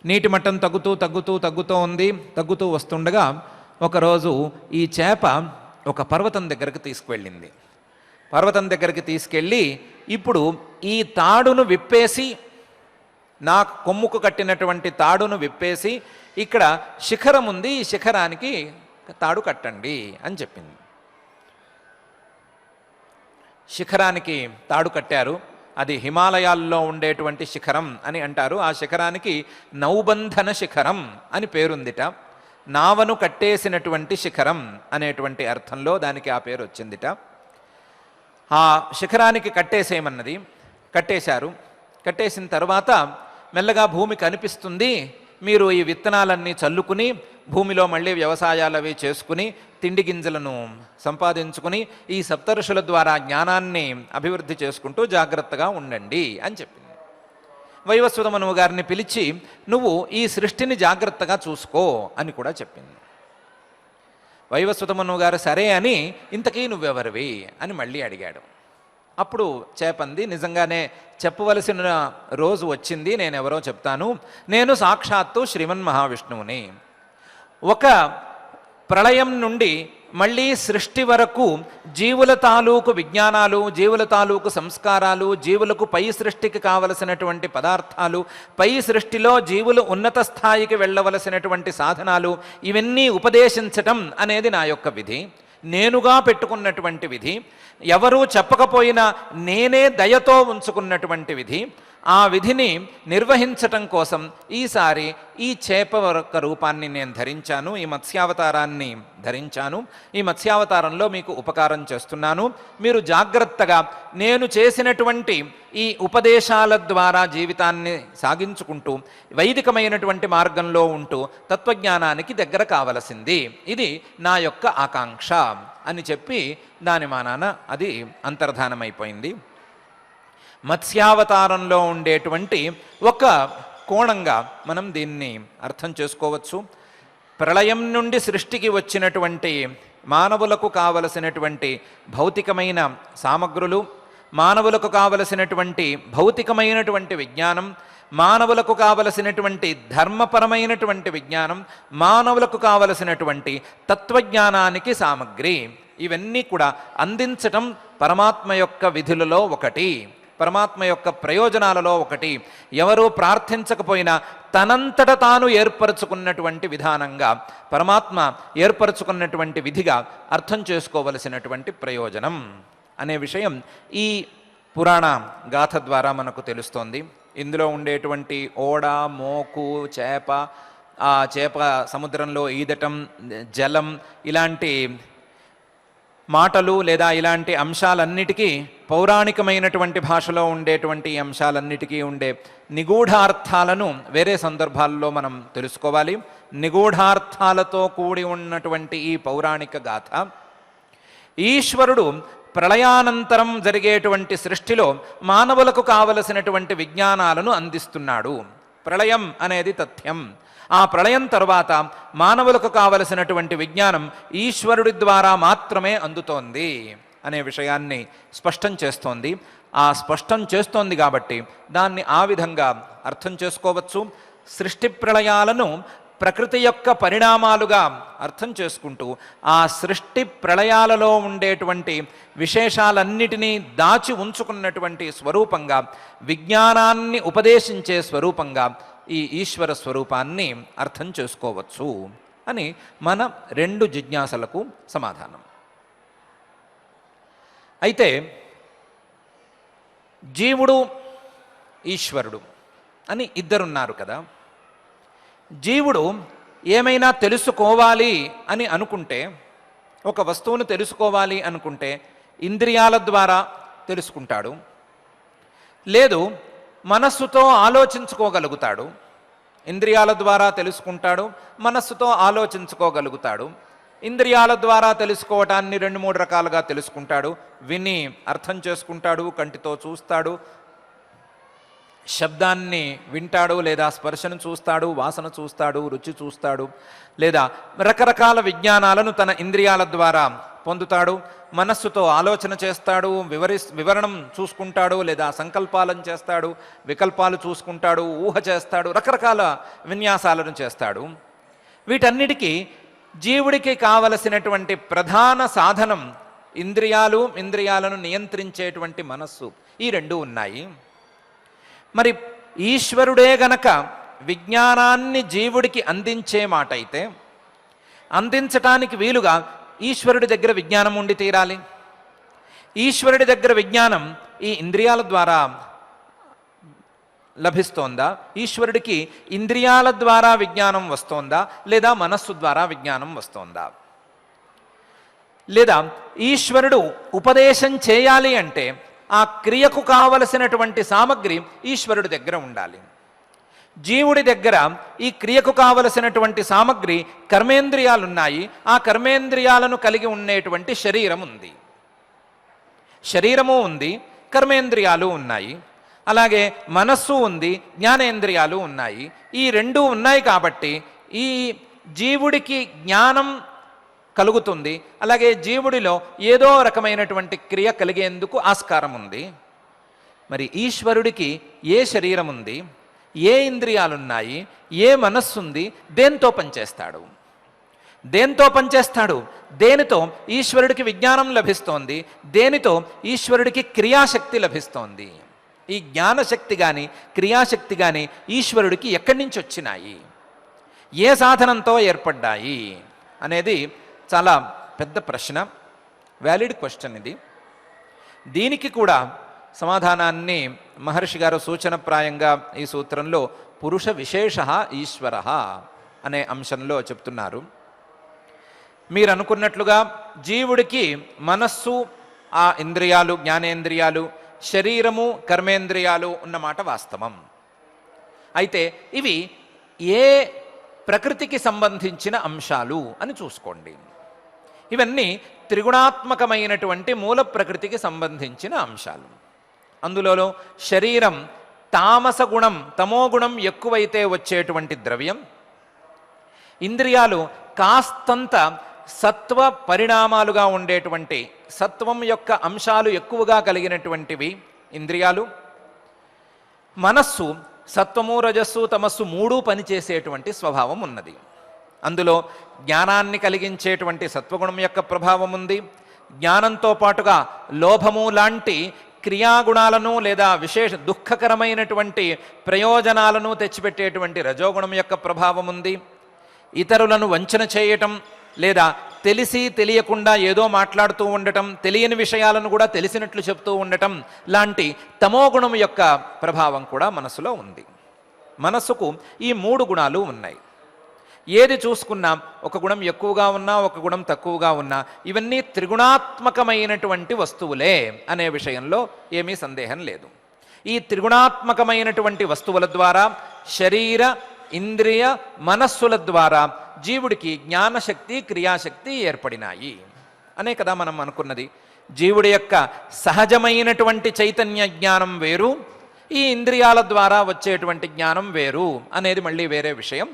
S2: నీటి మట్టం తగ్గుతూ ఉంది. తగ్గుతూ వస్తుండగా ఒకరోజు ఈ చేప ఒక పర్వతం దగ్గరకు తీసుకువెళ్ళింది. పర్వతం దగ్గరికి తీసుకెళ్ళి ఇప్పుడు ఈ తాడును విప్పేసి, నా కొమ్ముకు కట్టినటువంటి తాడును విప్పేసి, ఇక్కడ శిఖరం ఉంది, ఈ శిఖరానికి తాడు కట్టండి అని చెప్పింది. శిఖరానికి తాడు కట్టారు. అది హిమాలయాల్లో ఉండేటువంటి శిఖరం అని అంటారు. ఆ శిఖరానికి నౌబంధన శిఖరం అని పేరుందిట. నావను కట్టేసినటువంటి శిఖరం అనేటువంటి అర్థంలో దానికి ఆ పేరు వచ్చిందిట. ఆ శిఖరానికి కట్టేసేయమన్నది. కట్టేశారు. కట్టేసిన తర్వాత మెల్లగా భూమి కనిపిస్తుంది. మీరు ఈ విత్తనాలన్నీ చల్లుకుని భూమిలో మళ్ళీ వ్యవసాయాలు అవి చేసుకుని తిండి గింజలను సంపాదించుకుని ఈ సప్తఋషుల ద్వారా జ్ఞానాన్ని అభివృద్ధి చేసుకుంటూ జాగ్రత్తగా ఉండండి అని చెప్పింది. వైవస్వత మనువు గారిని పిలిచి నువ్వు ఈ సృష్టిని జాగ్రత్తగా చూసుకో అని కూడా చెప్పింది. వైవస్వత మనువు గారు సరే అని, ఇంతకీ నువ్వెవరివి అని మళ్ళీ అడిగాడు. అప్పుడు చేపంది, నిజంగానే చెప్పవలసిన రోజు వచ్చింది, నేనెవరో చెప్తాను. నేను సాక్షాత్తు శ్రీమన్ మహావిష్ణువుని. ఒక ప్రళయం నుండి మళ్ళీ సృష్టి వరకు జీవుల తాలూకు విజ్ఞానాలు, జీవుల తాలూకు సంస్కారాలు, జీవులకు పై సృష్టికి కావలసినటువంటి పదార్థాలు, పై సృష్టిలో జీవులు ఉన్నత స్థాయికి వెళ్ళవలసినటువంటి సాధనాలు, ఇవన్నీ ఉపదేశించటం అనేది నా యొక్క విధి, నేనుగా పెట్టుకున్నటువంటి విధి. ఎవరూ చెప్పకపోయినా నేనే దయతో ఉంచుకున్నటువంటి విధి. ఆ విధిని నిర్వహించటం కోసం ఈసారి ఈ చేప యొక్క రూపాన్ని నేను ధరించాను, ఈ మత్స్యావతారాన్ని ధరించాను. ఈ మత్స్యావతారంలో మీకు ఉపకారం చేస్తున్నాను. మీరు జాగ్రత్తగా నేను చేసినటువంటి ఈ ఉపదేశాల ద్వారా జీవితాన్ని సాగించుకుంటూ వైదికమైనటువంటి మార్గంలో ఉంటూ తత్వజ్ఞానానికి దగ్గర కావలసింది, ఇది నా యొక్క ఆకాంక్ష అని చెప్పి దాని మానాన అది అంతర్ధానమైపోయింది. మత్స్యావతారంలో ఉండేటువంటి ఒక కోణంగా మనం దీన్ని అర్థం చేసుకోవచ్చు. ప్రళయం నుండి సృష్టికి వచ్చినటువంటి మానవులకు కావలసినటువంటి భౌతికమైన సామగ్రులు, మానవులకు కావలసినటువంటి భౌతికమైనటువంటి విజ్ఞానం, మానవులకు కావలసినటువంటి ధర్మపరమైనటువంటి విజ్ఞానం, మానవులకు కావలసినటువంటి తత్వజ్ఞానానికి సామగ్రి, ఇవన్నీ కూడా అందించటం పరమాత్మ యొక్క విధులలో ఒకటి, పరమాత్మ యొక్క ప్రయోజనాలలో ఒకటి. ఎవరూ ప్రార్థించకపోయినా తనంతట తాను ఏర్పరచుకున్నటువంటి విధానంగా, పరమాత్మ ఏర్పరచుకున్నటువంటి విధిగా అర్థం చేసుకోవలసినటువంటి ప్రయోజనం అనే విషయం ఈ పురాణ గాథ ద్వారా మనకు తెలుస్తోంది. ఇందులో ఉండేటువంటి ఓడ, మోకు, చేప, ఆ చేప సముద్రంలో ఈదటం, జలం, ఇలాంటి మాటలు లేదా ఇలాంటి అంశాలన్నిటికీ, పౌరాణికమైనటువంటి భాషలో ఉండేటువంటి అంశాలన్నిటికీ ఉండే నిగూఢార్థాలను వేరే సందర్భాల్లో మనం తెలుసుకోవాలి. నిగూఢార్థాలతో కూడి ఉన్నటువంటి ఈ పౌరాణిక గాథ ఈశ్వరుడు ప్రళయానంతరం జరిగేటువంటి సృష్టిలో మానవులకు కావలసినటువంటి విజ్ఞానాలను అందిస్తున్నాడు. ప్రళయం అనేది తథ్యం. ఆ ప్రళయం తరువాత మానవులకు కావలసినటువంటి విజ్ఞానం ఈశ్వరుడి ద్వారా మాత్రమే అందుతోంది అనే విషయాన్ని స్పష్టం చేస్తోంది. ఆ స్పష్టం చేస్తోంది కాబట్టి దాన్ని ఆ విధంగా అర్థం చేసుకోవచ్చు. సృష్టి ప్రళయాలను ప్రకృతి యొక్క పరిణామాలుగా అర్థం చేసుకుంటూ ఆ సృష్టి ప్రళయాలలో ఉండేటువంటి విశేషాలన్నిటినీ దాచి ఉంచుకున్నటువంటి స్వరూపంగా, విజ్ఞానాన్ని ఉపదేశించే స్వరూపంగా ఈ ఈశ్వర స్వరూపాన్ని అర్థం చేసుకోవచ్చు అని మన రెండు జిజ్ఞాసలకు సమాధానం. అయితే జీవుడు, ఈశ్వరుడు అని ఇద్దరున్నారు కదా. జీవుడు ఏమైనా తెలుసుకోవాలి అని అనుకుంటే, ఒక వస్తువును తెలుసుకోవాలి అనుకుంటే ఇంద్రియాల ద్వారా తెలుసుకుంటాడు, లేదు మనస్సుతో ఆలోచించుకోగలుగుతాడు. ఇంద్రియాల ద్వారా తెలుసుకుంటాడు, మనస్సుతో ఆలోచించుకోగలుగుతాడు. ఇంద్రియాల ద్వారా తెలుసుకోవటాన్ని 2-3 రకాలుగా తెలుసుకుంటాడు. విని అర్థం చేసుకుంటాడు, కంటితో చూస్తాడు, శబ్దాన్ని వింటాడు, లేదా స్పర్శను చూస్తాడు, వాసన చూస్తాడు, రుచి చూస్తాడు, లేదా రకరకాల విజ్ఞానాలను తన ఇంద్రియాల ద్వారా పొందుతాడు. మనస్సుతో ఆలోచన చేస్తాడు, వివరణం చూసుకుంటాడు, లేదా సంకల్పాలను చేస్తాడు, వికల్పాలు చూసుకుంటాడు, ఊహ చేస్తాడు, రకరకాల విన్యాసాలను చేస్తాడు. వీటన్నిటికీ జీవుడికి కావలసినటువంటి ప్రధాన సాధనం ఇంద్రియాలు, ఇంద్రియాలను నియంత్రించేటువంటి మనస్సు, ఈ రెండు ఉన్నాయి. మరి ఈశ్వరుడే గనక విజ్ఞానాన్ని జీవుడికి అందించే మాట అయితే, అందించటానికి వీలుగా ఈశ్వరుడి దగ్గర విజ్ఞానం ఉండి తీరాలి. ఈశ్వరుడి దగ్గర విజ్ఞానం ఈ ఇంద్రియాల ద్వారా లభిస్తోందా? ఈశ్వరుడికి ఇంద్రియాల ద్వారా విజ్ఞానం వస్తోందా, లేదా మనస్సు ద్వారా విజ్ఞానం వస్తోందా? లేదా ఈశ్వరుడు ఉపదేశం చేయాలి అంటే ఆ క్రియకు కావలసినటువంటి సామగ్రి ఈశ్వరుడి దగ్గర ఉండాలి. జీవుడి దగ్గర ఈ క్రియకు కావలసినటువంటి సామగ్రి కర్మేంద్రియాలున్నాయి. ఆ కర్మేంద్రియాలను కలిగి ఉండేటువంటి శరీరం ఉంది, శరీరము ఉంది, కర్మేంద్రియాలు ఉన్నాయి. అలాగే మనస్సు ఉంది, జ్ఞానేంద్రియాలు ఉన్నాయి. ఈ రెండు ఉన్నాయి కాబట్టి ఈ జీవుడికి జ్ఞానం కలుగుతుంది. అలాగే జీవుడిలో ఏదో రకమైనటువంటి క్రియ కలిగేందుకు ఆస్కారం ఉంది. మరి ఈశ్వరుడికి ఏ శరీరం ఉంది, ఏ ఇంద్రియాలున్నాయి, ఏ మనస్సుంది, దేంతో పనిచేస్తాడు? దేంతో పనిచేస్తాడు? దేనితో ఈశ్వరుడికి విజ్ఞానం లభిస్తోంది, దేనితో ఈశ్వరుడికి క్రియాశక్తి లభిస్తోంది? ఈ జ్ఞానశక్తి కానీ క్రియాశక్తి కానీ ఈశ్వరుడికి ఎక్కడి నుంచి వచ్చినాయి, ఏ సాధనంతో ఏర్పడ్డాయి అనేది చాలా పెద్ద ప్రశ్న, వ్యాలిడ్ క్వశ్చన్ ఇది. దీనికి కూడా సమాధానాన్ని మహర్షి గారు సూచనప్రాయంగా ఈ సూత్రంలో పురుష విశేష ఈశ్వర అనే అంశంలో చెప్తున్నారు. మీరు అనుకున్నట్లుగా జీవుడికి మనస్సు, ఆ ఇంద్రియాలు, జ్ఞానేంద్రియాలు, శరీరము, కర్మేంద్రియాలు ఉన్నమాట వాస్తవం. అయితే ఇవి ఏ ప్రకృతికి సంబంధించిన అంశాలు అని చూసుకోండి. ఇవన్నీ త్రిగుణాత్మకమైనటువంటి మూల ప్రకృతికి సంబంధించిన అంశాలు. అందులో శరీరం తామస గుణం, తమోగుణం ఎక్కువైతే వచ్చేటువంటి ద్రవ్యం. ఇంద్రియాలు కాస్తంత సత్వ పరిణామాలుగా ఉండేటువంటి సత్వం యొక్క అంశాలు ఎక్కువగా కలిగినటువంటివి ఇంద్రియాలు. మనస్సు సత్వము, రజస్సు, తమస్సు మూడు పనిచేసేటువంటి స్వభావం ఉన్నది. అందులో జ్ఞానాన్ని కలిగించేటువంటి సత్వగుణం యొక్క ప్రభావం ఉంది. జ్ఞానంతో పాటుగా లోభము లాంటి క్రియాగుణాలను లేదా విశేష దుఃఖకరమైనటువంటి ప్రయోజనాలను తెచ్చిపెట్టేటువంటి రజోగుణం యొక్క ప్రభావం ఉంది. ఇతరులను వంచన చేయటం లేదా తెలిసి తెలియకుండా ఏదో మాట్లాడుతూ ఉండటం, తెలియని విషయాలను కూడా తెలిసినట్లు చెప్తూ ఉండటం లాంటి తమోగుణం యొక్క ప్రభావం కూడా మనసులో ఉంది. మనస్సుకు ఈ మూడు గుణాలు ఉన్నాయి. ఏది చూసుకున్నా ఒక గుణం ఎక్కువగా ఉన్నా, ఒక గుణం తక్కువగా ఉన్నా, ఇవన్నీ త్రిగుణాత్మకమైనటువంటి వస్తువులే అనే విషయంలో ఏమీ సందేహం లేదు. ఈ త్రిగుణాత్మకమైనటువంటి వస్తువుల ద్వారా శరీర, ఇంద్రియ, మనస్సుల ద్వారా జీవుడికి జ్ఞానశక్తి, క్రియాశక్తి ఏర్పడినాయి అనే కదా మనం అనుకున్నది. జీవుడి యొక్క సహజమైనటువంటి చైతన్య జ్ఞానం వేరు, ఈ ఇంద్రియాల ద్వారా వచ్చేటువంటి జ్ఞానం వేరు అనేది మళ్ళీ వేరే విషయం.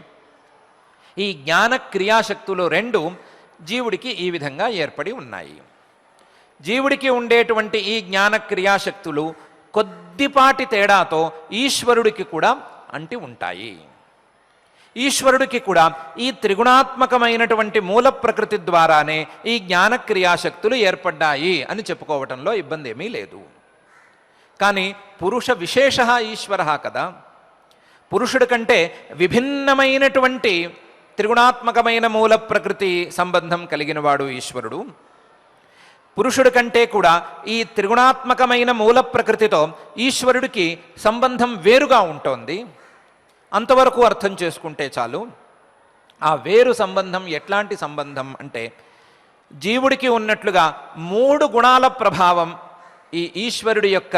S2: ఈ జ్ఞాన క్రియాశక్తులు రెండు జీవుడికి ఈ విధంగా ఏర్పడి ఉన్నాయి. జీవుడికి ఉండేటువంటి ఈ జ్ఞాన క్రియాశక్తులు కొద్దిపాటి తేడాతో ఈశ్వరుడికి కూడా అంటి ఉంటాయి. ఈశ్వరుడికి కూడా ఈ త్రిగుణాత్మకమైనటువంటి మూల ప్రకృతి ద్వారానే ఈ జ్ఞాన క్రియాశక్తులు ఏర్పడ్డాయి అని చెప్పుకోవటంలో ఇబ్బంది ఏమీ లేదు. కానీ పురుష విశేష ఈశ్వర కదా, పురుషుడి కంటే విభిన్నమైనటువంటి త్రిగుణాత్మకమైన మూల ప్రకృతి సంబంధం కలిగినవాడు ఈశ్వరుడు. పురుషుడి కంటే కూడా ఈ త్రిగుణాత్మకమైన మూల ప్రకృతితో ఈశ్వరుడికి సంబంధం వేరుగా ఉంటుంది. అంతవరకు అర్థం చేసుకుంటే చాలు. ఆ వేరు సంబంధం ఎట్లాంటి సంబంధం అంటే, జీవుడికి ఉన్నట్లుగా మూడు గుణాల ప్రభావం ఈ ఈశ్వరుడి యొక్క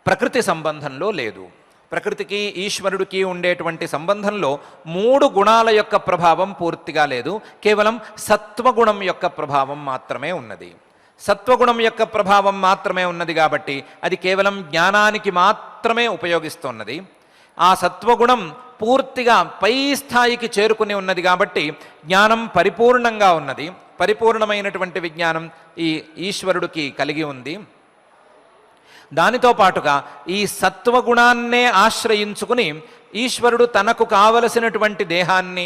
S2: ప్రకృతి సంబంధంలో లేదు. ప్రకృతికి ఈశ్వరుడికి ఉండేటువంటి సంబంధంలో మూడు గుణాల యొక్క ప్రభావం పూర్తిగా లేదు. కేవలం సత్వగుణం యొక్క ప్రభావం మాత్రమే ఉన్నది. సత్వగుణం యొక్క ప్రభావం మాత్రమే ఉన్నది కాబట్టి అది కేవలం జ్ఞానానికి మాత్రమే ఉపయోగిస్తున్నది. ఆ సత్వగుణం పూర్తిగా పై స్థాయికి చేరుకుని ఉన్నది కాబట్టి జ్ఞానం పరిపూర్ణంగా ఉన్నది. పరిపూర్ణమైనటువంటి విజ్ఞానం ఈ ఈశ్వరుడికి కలిగి ఉంది. దానితో పాటుగా ఈ సత్వగుణాన్నే ఆశ్రయించుకుని ఈశ్వరుడు తనకు కావలసినటువంటి దేహాన్ని,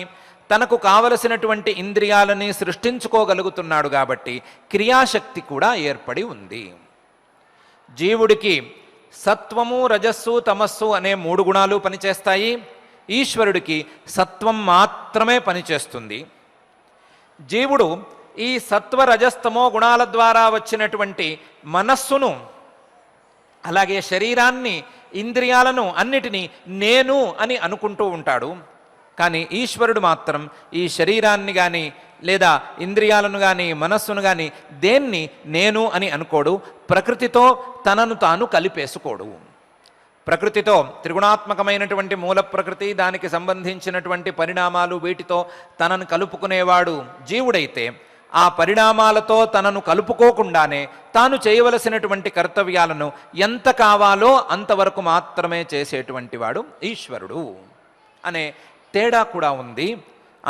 S2: తనకు కావలసినటువంటి ఇంద్రియాలని సృష్టించుకోగలుగుతున్నాడు కాబట్టి క్రియాశక్తి కూడా ఏర్పడి ఉంది. జీవుడికి సత్వము, రజస్సు, తమస్సు అనే మూడు గుణాలు పనిచేస్తాయి. ఈశ్వరుడికి సత్వం మాత్రమే పనిచేస్తుంది. జీవుడు ఈ సత్వ, రజస్తమో గుణాల ద్వారా వచ్చినటువంటి మనస్సును, అలాగే శరీరాన్ని, ఇంద్రియాలను అన్నిటినీ నేను అని అనుకుంటూ ఉంటాడు. కానీ ఈశ్వరుడు మాత్రం ఈ శరీరాన్ని కానీ లేదా ఇంద్రియాలను కానీ మనస్సును కానీ దేన్ని నేను అని అనుకోడు. ప్రకృతితో తనను తాను కలిపేసుకోడు. ప్రకృతితో త్రిగుణాత్మకమైనటువంటి మూల ప్రకృతి, దానికి సంబంధించినటువంటి పరిణామాలు, వీటితో తనను కలుపుకునేవాడు జీవుడైతే, ఆ పరిణామాలతో తనను కలుపుకోకుండానే తాను చేయవలసినటువంటి కర్తవ్యాలను ఎంత కావాలో అంతవరకు మాత్రమే చేసేటువంటి వాడు ఈశ్వరుడు అనే తేడా కూడా ఉంది.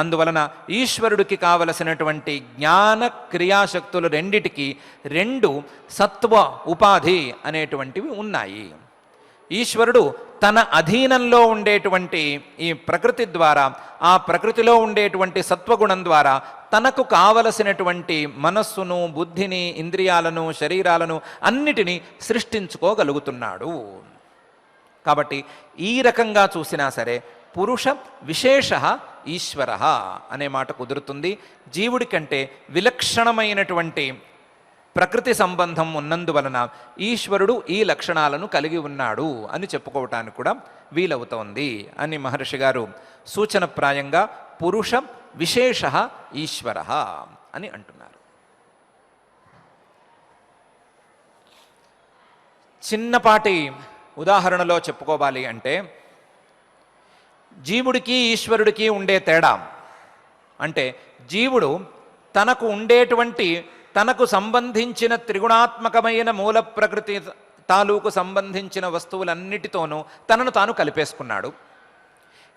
S2: అందువలన ఈశ్వరుడికి కావలసినటువంటి జ్ఞాన క్రియాశక్తులు రెండిటికి రెండు సత్వ ఉపాధి అనేటువంటివి ఉన్నాయి. ఈశ్వరుడు తన అధీనంలో ఉండేటువంటి ఈ ప్రకృతి ద్వారా, ఆ ప్రకృతిలో ఉండేటువంటి సత్వగుణం ద్వారా తనకు కావలసినటువంటి మనస్సును, బుద్ధిని, ఇంద్రియాలను, శరీరాలను అన్నిటినీ సృష్టించుకోగలుగుతున్నాడు. కాబట్టి ఈ రకంగా చూసినా సరే పురుష విశేష ఈశ్వర అనే మాట కుదురుతుంది. జీవుడి కంటే విలక్షణమైనటువంటి ప్రకృతి సంబంధం ఉన్నందువలన ఈశ్వరుడు ఈ లక్షణాలను కలిగి ఉన్నాడు అని చెప్పుకోవటానికి కూడా వీలవుతోంది అని మహర్షి గారు సూచనప్రాయంగా పురుష విశేష ఈశ్వర అని అంటున్నారు. చిన్నపాటి ఉదాహరణలో చెప్పుకోవాలి అంటే జీవుడికి ఈశ్వరుడికి ఉండే తేడా అంటే జీవుడు తనకు ఉండేటువంటి తనకు సంబంధించిన త్రిగుణాత్మకమైన మూల ప్రకృతి తాలూకు సంబంధించిన వస్తువులన్నిటితోనూ తనను తాను కలిపేసుకున్నాడు.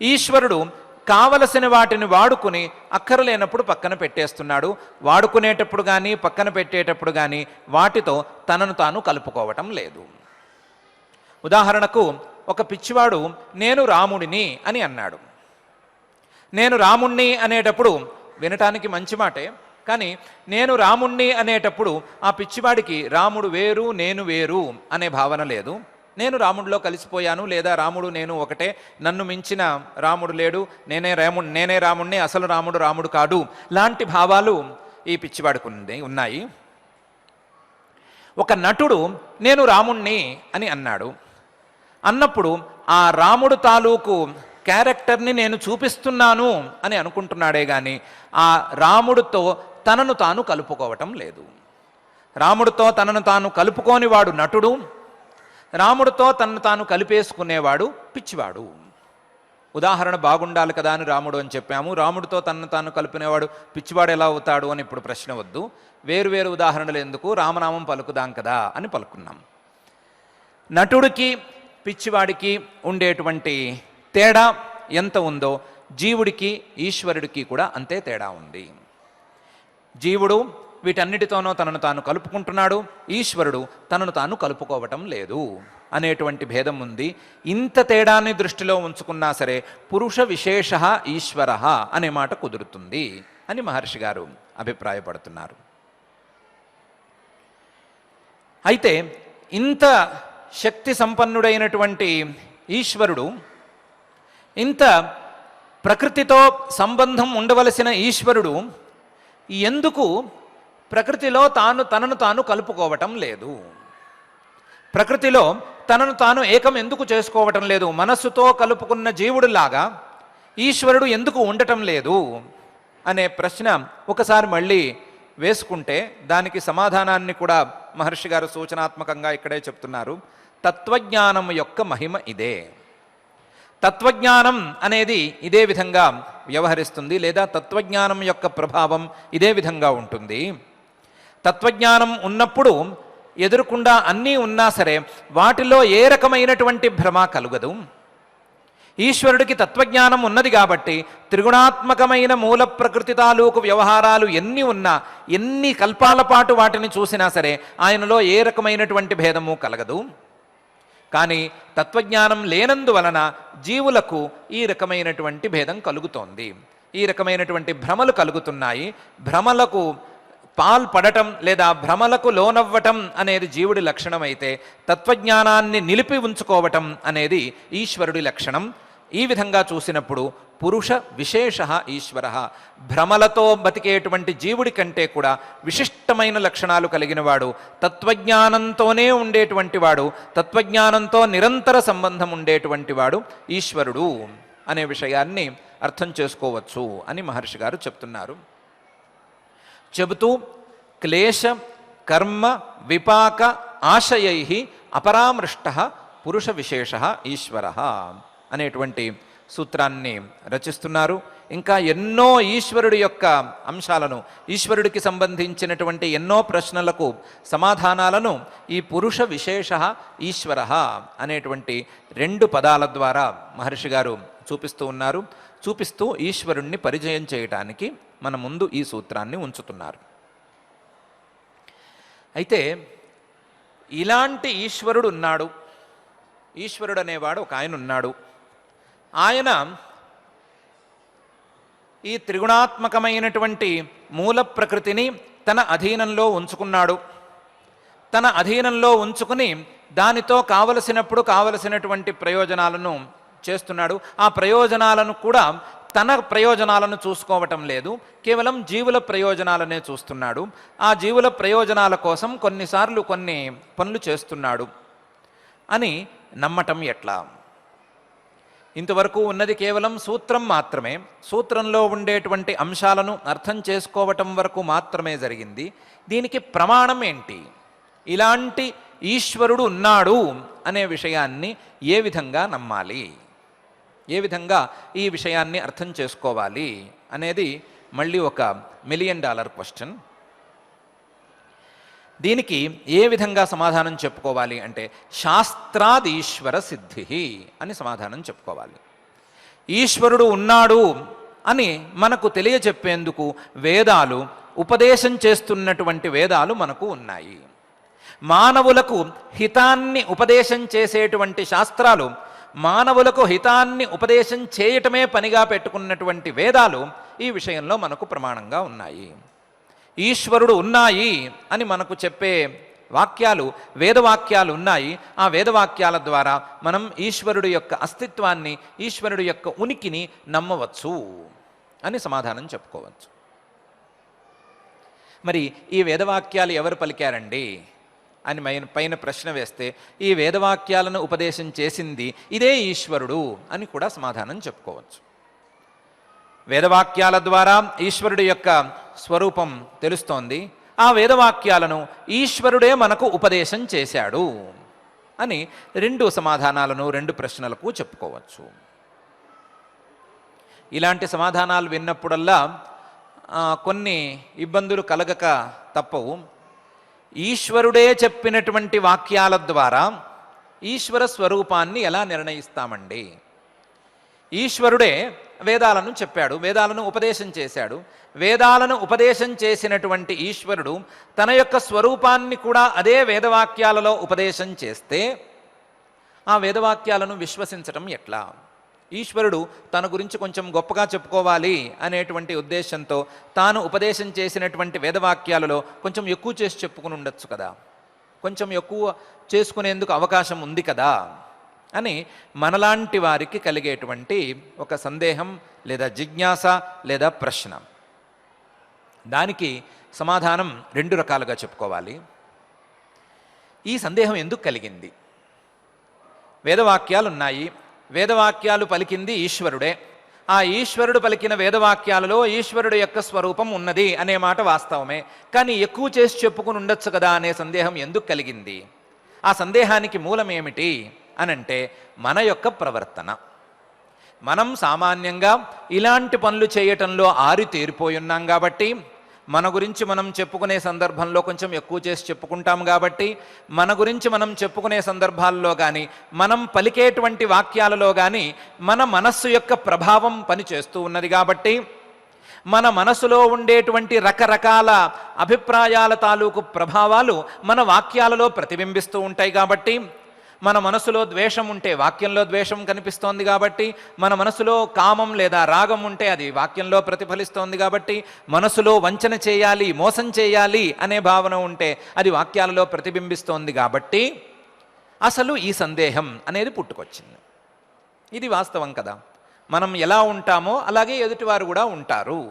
S2: ఈశ్వరుడు కావలసిన వాటిని వాడుకుని అక్కరలేనప్పుడు పక్కన పెట్టేస్తున్నాడు. వాడుకునేటప్పుడు కానీ పక్కన పెట్టేటప్పుడు కానీ వాటితో తనను తాను కలుపుకోవటం లేదు. ఉదాహరణకు ఒక పిచ్చివాడు నేను రాముడిని అని అన్నాడు. నేను రాముణ్ణి అనేటప్పుడు వినటానికి మంచి మాటే, కానీ నేను రాముణ్ణి అనేటప్పుడు ఆ పిచ్చివాడికి రాముడు వేరు నేను వేరు అనే భావన లేదు. నేను రాముడిలో కలిసిపోయాను, లేదా రాముడు నేను ఒకటే, నన్ను మించిన రాముడు లేడు, నేనే రాముణ్ణి, అసలు రాముడు కాడు లాంటి భావాలు ఈ పిచ్చివాడికి ఉన్నాయి. ఒక నటుడు నేను రాముణ్ణి అని అన్నాడు. అన్నప్పుడు ఆ రాముడు తాలూకు క్యారెక్టర్ని నేను చూపిస్తున్నాను అని అనుకుంటున్నాడే కానీ ఆ రాముడితో తనను తాను కలుపుకోవటం లేదు. రాముడితో తనను తాను కలుపుకోని వాడు నటుడు, రాముడితో తనను తాను కలిపేసుకునేవాడు పిచ్చివాడు. ఉదాహరణ బాగుండాలి కదా అని రాముడు అని చెప్పాము. రాముడితో తనను తాను కలుపుకునేవాడు పిచ్చివాడు ఎలా అవుతాడు అని ఇప్పుడు ప్రశ్న వద్దు. వేరువేరు ఉదాహరణలు ఎందుకు, రామనామం పలుకుదాం కదా అని పలుకున్నాం. నటుడికి పిచ్చివాడికి ఉండేటువంటి తేడా ఎంత ఉందో జీవుడికి ఈశ్వరుడికి కూడా అంతే తేడా ఉంది. జీవుడు వీటన్నిటితోనో తనను తాను కలుపుకుంటున్నాడు, ఈశ్వరుడు తనను తాను కలుపుకోవటం లేదు అనేటువంటి భేదం ఉంది. ఇంత తేడాన్ని దృష్టిలో ఉంచుకున్నా సరే పురుష విశేష ఈశ్వర అనే మాట కుదురుతుంది అని మహర్షి గారు అభిప్రాయపడుతున్నారు. అయితే ఇంత శక్తి సంపన్నుడైనటువంటి ఈశ్వరుడు, ఇంత ప్రకృతితో సంబంధం ఉండవలసిన ఈశ్వరుడు ఎందుకు ప్రకృతిలో తనను తాను కలుపుకోవటం లేదు? ప్రకృతిలో తనను తాను ఏకం ఎందుకు చేసుకోవటం లేదు? మనస్సుతో కలుపుకున్న జీవుడిలాగా ఈశ్వరుడు ఎందుకు ఉండటం లేదు అనే ప్రశ్న ఒకసారి మళ్ళీ వేసుకుంటే దానికి సమాధానాన్ని కూడా మహర్షి గారు సూచనాత్మకంగా ఇక్కడే చెప్తున్నారు. తత్వజ్ఞానం యొక్క మహిమ ఇదే. తత్వజ్ఞానం అనేది ఇదే విధంగా వ్యవహరిస్తుంది, లేదా తత్వజ్ఞానం యొక్క ప్రభావం ఇదే విధంగా ఉంటుంది. తత్వజ్ఞానం ఉన్నప్పుడు ఎదురుకుండా అన్నీ ఉన్నా సరే వాటిలో ఏ రకమైనటువంటి భ్రమ కలుగదు. ఈశ్వరుడికి తత్వజ్ఞానం ఉన్నది కాబట్టి త్రిగుణాత్మకమైన మూల ప్రకృతి తాలూకు వ్యవహారాలు ఎన్ని ఉన్నా, ఎన్ని కల్పాల పాటు వాటిని చూసినా సరే ఆయనలో ఏ రకమైనటువంటి భేదము కలగదు. కానీ తత్వజ్ఞానం లేనందువలన జీవులకు ఈ రకమైనటువంటి భేదం కలుగుతోంది, ఈ రకమైనటువంటి భ్రమలు కలుగుతున్నాయి. భ్రమలకు పాల్పడటం లేదా భ్రమలకు లోనవ్వటం అనేది జీవుడి లక్షణమైతే తత్వజ్ఞానాన్ని నిలిపి ఉంచుకోవటం అనేది ఈశ్వరుడి లక్షణం. ఈ విధంగా చూసినప్పుడు పురుష విశేష ఈశ్వర, భ్రమలతో బతికేటువంటి జీవుడి కంటే కూడా విశిష్టమైన లక్షణాలు కలిగిన వాడు, తత్వజ్ఞానంతోనే ఉండేటువంటి వాడు, తత్వజ్ఞానంతో నిరంతర సంబంధం ఉండేటువంటి వాడు ఈశ్వరుడు అనే విషయాన్ని అర్థం చేసుకోవచ్చు అని మహర్షి గారు చెప్తున్నారు. చెబుతూ క్లేశ కర్మ విపాక ఆశయై అపరామృష్ట పురుష విశేష ఈశ్వర అనేటువంటి సూత్రాన్ని రచిస్తున్నారు. ఇంకా ఎన్నో ఈశ్వరుడి యొక్క అంశాలను, ఈశ్వరుడికి సంబంధించినటువంటి ఎన్నో ప్రశ్నలకు సమాధానాలను ఈ పురుష విశేష ఈశ్వర అనేటువంటి రెండు పదాల ద్వారా మహర్షి గారు చూపిస్తూ ఉన్నారు. చూపిస్తూ ఈశ్వరుణ్ణి పరిచయం చేయటానికి మన ముందు ఈ సూత్రాన్ని ఉంచుతున్నారు. అయితే ఇలాంటి ఈశ్వరుడు ఉన్నాడు, ఈశ్వరుడు అనేవాడు ఒక ఆయన ఉన్నాడు. ఆయన ఈ త్రిగుణాత్మకమైనటువంటి మూల ప్రకృతిని తన అధీనంలో ఉంచుకున్నాడు. తన అధీనంలో ఉంచుకుని దానితో కావలసినటువంటి ప్రయోజనాలను చేస్తున్నాడు. ఆ ప్రయోజనాలను కూడా తన ప్రయోజనాలను చూసుకోవటం లేదు, కేవలం జీవుల ప్రయోజనాలనే చూస్తున్నాడు. ఆ జీవుల ప్రయోజనాల కోసం కొన్నిసార్లు కొన్ని పనులు చేస్తున్నాడు అని నమ్మటం ఎట్లా? ఇంతవరకు ఉన్నది కేవలం సూత్రం మాత్రమే. సూత్రంలో ఉండేటువంటి అంశాలను అర్థం చేసుకోవటం వరకు మాత్రమే జరిగింది. దీనికి ప్రమాణం ఏంటి? ఇలాంటి ఈశ్వరుడు ఉన్నాడు అనే విషయాన్ని ఏ విధంగా నమ్మాలి, ఏ విధంగా ఈ విషయాన్ని అర్థం చేసుకోవాలి అనేది మళ్ళీ ఒక $1 మిలియన్ క్వశ్చన్. దీనికి ఏ విధంగా సమాధానం చెప్పుకోవాలి అంటే శాస్త్రాదీశ్వర సిద్ధి అని సమాధానం చెప్పుకోవాలి. ఈశ్వరుడు ఉన్నాడు అని మనకు తెలియచెప్పేందుకు వేదాలు, ఉపదేశం చేస్తున్నటువంటి వేదాలు మనకు ఉన్నాయి. మానవులకు హితాన్ని ఉపదేశం చేసేటువంటి శాస్త్రాలు, మానవులకు హితాన్ని ఉపదేశం చేయటమే పనిగా పెట్టుకున్నటువంటి వేదాలు ఈ విషయంలో మనకు ప్రమాణంగా ఉన్నాయి. ఈశ్వరుడు ఉన్నాయి అని మనకు చెప్పే వాక్యాలు, వేదవాక్యాలు ఉన్నాయి. ఆ వేదవాక్యాల ద్వారా మనం ఈశ్వరుడు యొక్క అస్తిత్వాన్ని, ఈశ్వరుడు యొక్క ఉనికిని నమ్మవచ్చు అని సమాధానం చెప్పుకోవచ్చు. మరి ఈ వేదవాక్యాలు ఎవరు పలికారండి అని పైన ప్రశ్న వేస్తే ఈ వేదవాక్యాలను ఉపదేశం చేసింది ఇదే ఈశ్వరుడు అని కూడా సమాధానం చెప్పుకోవచ్చు. వేదవాక్యాల ద్వారా ఈశ్వరుడి యొక్క స్వరూపం తెలుస్తోంది. ఆ వేదవాక్యాలను ఈశ్వరుడే మనకు ఉపదేశం చేశాడు అని 2 సమాధానాలను 2 ప్రశ్నలకు చెప్పుకోవచ్చు. ఇలాంటి సమాధానాలు విన్నప్పుడల్లా కొన్ని ఇబ్బందులు కలగక తప్పవు. ఈశ్వరుడే చెప్పినటువంటి వాక్యాల ద్వారా ఈశ్వర స్వరూపాన్ని ఎలా నిర్ణయిస్తామండి? ఈశ్వరుడే వేదాలను చెప్పాడు, వేదాలను ఉపదేశం చేశాడు. వేదాలను ఉపదేశం చేసినటువంటి ఈశ్వరుడు తన యొక్క స్వరూపాన్ని కూడా అదే వేదవాక్యాలలో ఉపదేశం చేస్తే ఆ వేదవాక్యాలను విశ్వసించటం ఎట్లా? ఈశ్వరుడు తన గురించి కొంచెం గొప్పగా చెప్పుకోవాలి అనేటువంటి ఉద్దేశంతో తాను ఉపదేశం చేసినటువంటి వేదవాక్యాలలో కొంచెం ఎక్కువ చేసి చెప్పుకుని ఉండొచ్చు కదా, కొంచెం ఎక్కువ చేసుకునేందుకు అవకాశం ఉంది కదా అని మనలాంటి వారికి కలిగేటువంటి ఒక సందేహం లేదా జిజ్ఞాస లేదా ప్రశ్న. దానికి సమాధానం 2 రకాలుగా చెప్పుకోవాలి. ఈ సందేహం ఎందుకు కలిగింది? వేదవాక్యాలు ఉన్నాయి, వేదవాక్యాలు పలికింది ఈశ్వరుడే. ఆ ఈశ్వరుడు పలికిన వేదవాక్యాలలో ఈశ్వరుడు యొక్క స్వరూపం ఉన్నది అనే మాట వాస్తవమే. కానీ ఎక్కువ చేసి చెప్పుకుని ఉండొచ్చు కదా అనే సందేహం ఎందుకు కలిగింది? ఆ సందేహానికి మూలం ఏమిటి అనంటే మన యొక్క ప్రవర్తన. మనం సామాన్యంగా ఇలాంటి పనులు చేయటంలో ఆరితేరిపోయి ఉన్నాం కాబట్టి, మన గురించి మనం చెప్పుకునే సందర్భంలో కొంచెం ఎక్కువ చేసి చెప్పుకుంటాం కాబట్టి, మన గురించి మనం చెప్పుకునే సందర్భాల్లో కానీ, మనం పలికేటువంటి వాక్యాలలో కానీ మన మనస్సు యొక్క ప్రభావం పనిచేస్తూ ఉన్నది కాబట్టి, మన మనసులో ఉండేటువంటి రకరకాల అభిప్రాయాల తాలూకు ప్రభావాలు మన వాక్యాలలో ప్రతిబింబిస్తూ ఉంటాయి కాబట్టి, మన మనసులో ద్వేషం ఉంటే వాక్యంలో ద్వేషం కనిపిస్తోంది కాబట్టి, మన మనసులో కామం లేదా రాగం ఉంటే అది వాక్యంలో ప్రతిఫలిస్తోంది కాబట్టి, మనసులో వంచన చేయాలి, మోసం చేయాలి అనే భావన ఉంటే అది వాక్యాలలో ప్రతిబింబిస్తోంది కాబట్టి అసలు ఈ సందేహం అనేది పుట్టుకొచ్చింది. ఇది వాస్తవం కదా. మనం ఎలా ఉంటామో అలాగే ఎదుటివారు కూడా ఉంటారు.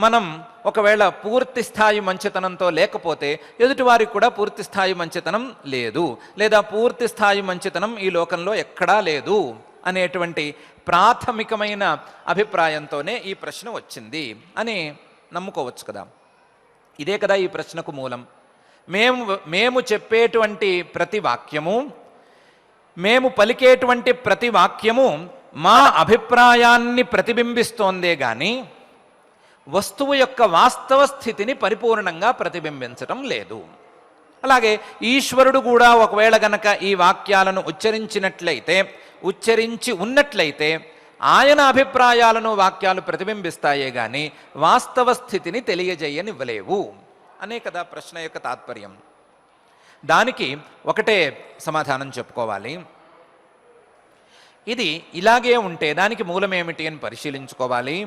S2: మనం ఒకవేళ పూర్తి స్థాయి మంచితనంతో లేకపోతే ఎదుటివారికి కూడా పూర్తి స్థాయి మంచితనం లేదు, లేదా పూర్తి స్థాయి మంచితనం ఈ లోకంలో ఎక్కడా లేదు అనేటువంటి ప్రాథమికమైన అభిప్రాయంతోనే ఈ ప్రశ్న వచ్చింది అని నమ్ముకోవచ్చు కదా. ఇదే కదా ఈ ప్రశ్నకు మూలం. మేము చెప్పేటువంటి ప్రతి వాక్యము, మేము పలికేటువంటి ప్రతి వాక్యము మా అభిప్రాయాన్ని ప్రతిబింబిస్తోందే కానీ వస్తువు యొక్క వాస్తవ స్థితిని పరిపూర్ణంగా ప్రతిబింబించటం లేదు. అలాగే ఈశ్వరుడు కూడా ఒకవేళ గనక ఈ వాక్యాలను ఉచ్చరించి ఉన్నట్లయితే ఆయన అభిప్రాయాలను వాక్యాలు ప్రతిబింబిస్తాయే గాని వాస్తవ స్థితిని తెలియజేయనివ్వలేవు అనే కదా ప్రశ్న యొక్క తాత్పర్యం. దానికి ఒకటే సమాధానం చెప్పుకోవాలి. ఇది ఇలాగే ఉంటే దానికి మూలమేమిటి అని పరిశీలించుకోవాలి.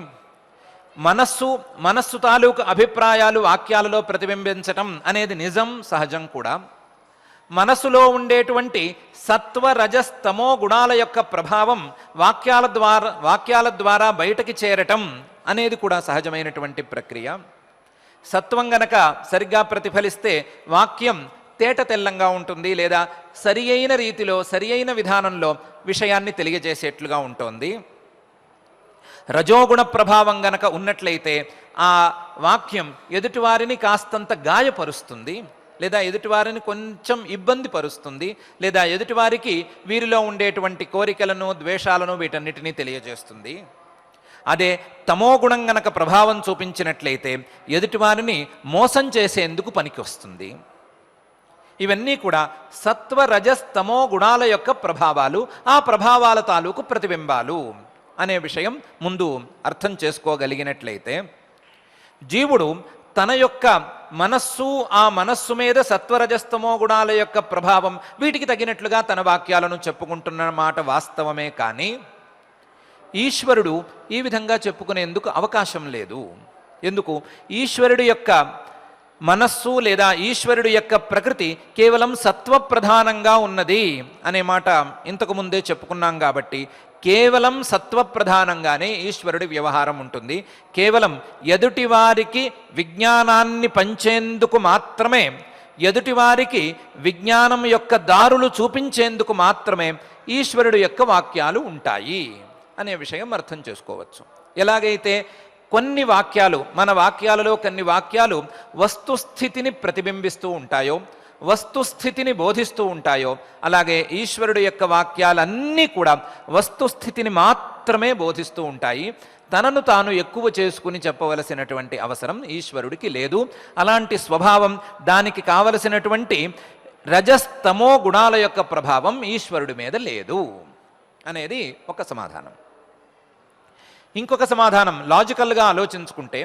S2: మనస్సు తాలూకు అభిప్రాయాలు వాక్యాలలో ప్రతిబింబించటం అనేది నిజం, సహజం కూడా. మనసులో ఉండేటువంటి సత్వ రజస్తమో గుణాల యొక్క ప్రభావం వాక్యాల ద్వారా బయటకి చేరటం అనేది కూడా సహజమైనటువంటి ప్రక్రియ. సత్వం గనక సరిగ్గా ప్రతిఫలిస్తే వాక్యం తేట తెల్లంగా ఉంటుంది, లేదా సరి అయిన రీతిలో సరి అయిన విధానంలో విషయాన్ని తెలియజేసేట్లుగా ఉంటుంది. రజోగుణ ప్రభావం గనక ఉన్నట్లయితే ఆ వాక్యం ఎదుటివారిని కాస్తంత గాయపరుస్తుంది, లేదా ఎదుటివారిని కొంచెం ఇబ్బంది పరుస్తుంది, లేదా ఎదుటివారికి వీరిలో ఉండేటువంటి కోరికలను ద్వేషాలను వీటన్నిటినీ తెలియజేస్తుంది. అదే తమోగుణం గనక ప్రభావం చూపించినట్లయితే ఎదుటివారిని మోసం చేసేందుకు పనికి వస్తుంది. ఇవన్నీ కూడా సత్వ రజస్తమో గుణాల యొక్క ప్రభావాలు, ఆ ప్రభావాల తాలూకు ప్రతిబింబాలు అనే విషయం ముందు అర్థం చేసుకోగలిగినట్లయితే జీవుడు తన యొక్క మనస్సు, ఆ మనస్సు మీద సత్వరజస్తమో గుణాల యొక్క ప్రభావం వీటికి తగినట్లుగా తన వాక్యాలను చెప్పుకుంటున్న మాట వాస్తవమే. కానీ ఈశ్వరుడు ఈ విధంగా చెప్పుకునేందుకు అవకాశం లేదు. ఎందుకు? ఈశ్వరుడు యొక్క మనస్సు లేదా ఈశ్వరుడు యొక్క ప్రకృతి కేవలం సత్వప్రధానంగా ఉన్నది అనే మాట ఇంతకు ముందే చెప్పుకున్నాం. కాబట్టి కేవలం సత్వప్రధానంగానే ఈశ్వరుడి వ్యవహారం ఉంటుంది. కేవలం ఎదుటివారికి విజ్ఞానాన్ని పంచేందుకు మాత్రమే, ఎదుటివారికి విజ్ఞానం యొక్క దారులు చూపించేందుకు మాత్రమే ఈశ్వరుడు యొక్క వాక్యాలు ఉంటాయి అనే విషయం అర్థం చేసుకోవచ్చు. ఎలాగైతే కొన్ని వాక్యాలు, మన వాక్యాలలో కొన్ని వాక్యాలు వస్తుస్థితిని ప్రతిబింబిస్తూ ఉంటాయో, వస్తుస్థితిని బోధిస్తూ ఉంటాయో, అలాగే ఈశ్వరుడు యొక్క వాక్యాలన్నీ కూడా వస్తుస్థితిని మాత్రమే బోధిస్తూ ఉంటాయి. తనను తాను ఎక్కువ చేసుకుని చెప్పవలసినటువంటి అవసరం ఈశ్వరుడికి లేదు. అలాంటి స్వభావం, దానికి కావలసినటువంటి రజస్తమో గుణాల యొక్క ప్రభావం ఈశ్వరుడి మీద లేదు అనేది ఒక సమాధానం. ఇంకొక సమాధానం లాజికల్గా ఆలోచించుకుంటే,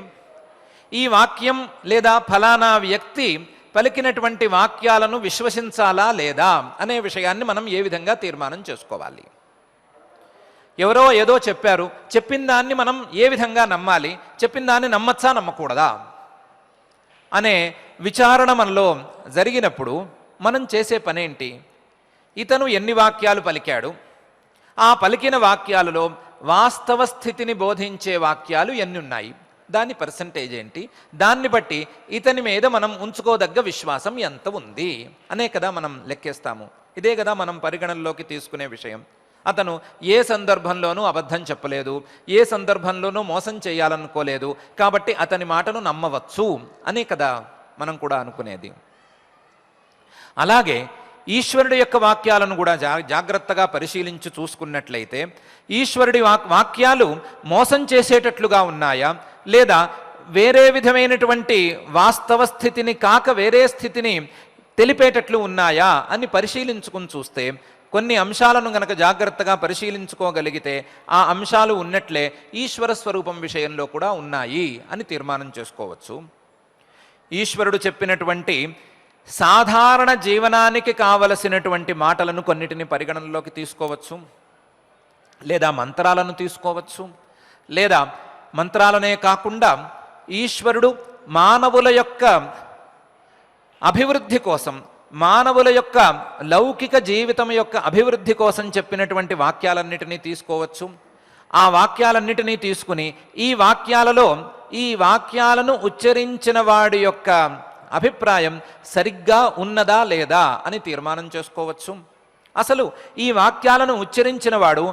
S2: ఈ వాక్యం లేదా ఫలానా వ్యక్తి పలికినటువంటి వాక్యాలను విశ్వసించాలా లేదా అనే విషయాన్ని మనం ఏ విధంగా తీర్మానం చేసుకోవాలి? ఎవరో ఏదో చెప్పారు, చెప్పిన దాన్ని మనం ఏ విధంగా నమ్మాలి? చెప్పిన దాన్ని నమ్మచ్చా నమ్మకూడదా అనే విచారణ మనలో జరిగినప్పుడు మనం చేసే పనేంటి? ఇతను ఎన్ని వాక్యాలు పలికాడు, ఆ పలికిన వాక్యాలలో వాస్తవ స్థితిని బోధించే వాక్యాలు ఎన్ని ఉన్నాయి, దాని పర్సంటేజ్ ఏంటి, దాన్ని బట్టి ఇతని మీద మనం ఉంచుకోదగ్గ విశ్వాసం ఎంత ఉంది అనే కదా మనం లెక్కేస్తాము. ఇదే కదా మనం పరిగణనలోకి తీసుకునే విషయం. అతను ఏ సందర్భంలోనూ అబద్ధం చెప్పలేదు, ఏ సందర్భంలోనూ మోసం చేయాలనుకోలేదు, కాబట్టి అతని మాటను నమ్మవచ్చు అనే కదా మనం కూడా అనుకునేది. అలాగే ఈశ్వరుడి యొక్క వాక్యాలను కూడా జాగ్రత్తగా పరిశీలించి చూసుకున్నట్లయితే ఈశ్వరుడి వాక్యాలు మోసం చేసేటట్లుగా ఉన్నాయా, లేదా వేరే విధమైనటువంటి వాస్తవ స్థితిని కాక వేరే స్థితిని తెలిపేటట్లు ఉన్నాయా అని పరిశీలించుకుని చూస్తే, కొన్ని అంశాలను గనక జాగ్రత్తగా పరిశీలించుకోగలిగితే ఆ అంశాలు ఉన్నట్లే ఈశ్వర స్వరూపం విషయంలో కూడా ఉన్నాయి అని తీర్మానం చేసుకోవచ్చు. ఈశ్వరుడు చెప్పినటువంటి సాధారణ జీవనానికి కావలసినటువంటి మాటలను కొన్నిటిని పరిగణనలోకి తీసుకోవచ్చు, లేదా మంత్రాలను తీసుకోవచ్చు, లేదా మంత్రాలనే కాకుండా ఈశ్వరుడు మానవుల యొక్క అభివృద్ధి కోసం, మానవుల యొక్క లౌకిక జీవితం యొక్క అభివృద్ధి కోసం చెప్పినటువంటి వాక్యాలన్నిటినీ తీసుకోవచ్చు. ఆ వాక్యాలన్నిటినీ తీసుకుని ఈ వాక్యాలను ఉచ్చరించిన వాడి యొక్క అభిప్రాయం సరిగ్గా ఉన్నదా లేదా అని తీర్మానం చేసుకోవచ్చు. అసలు ఈ వాక్యాలను ఉచ్చరించిన వాడు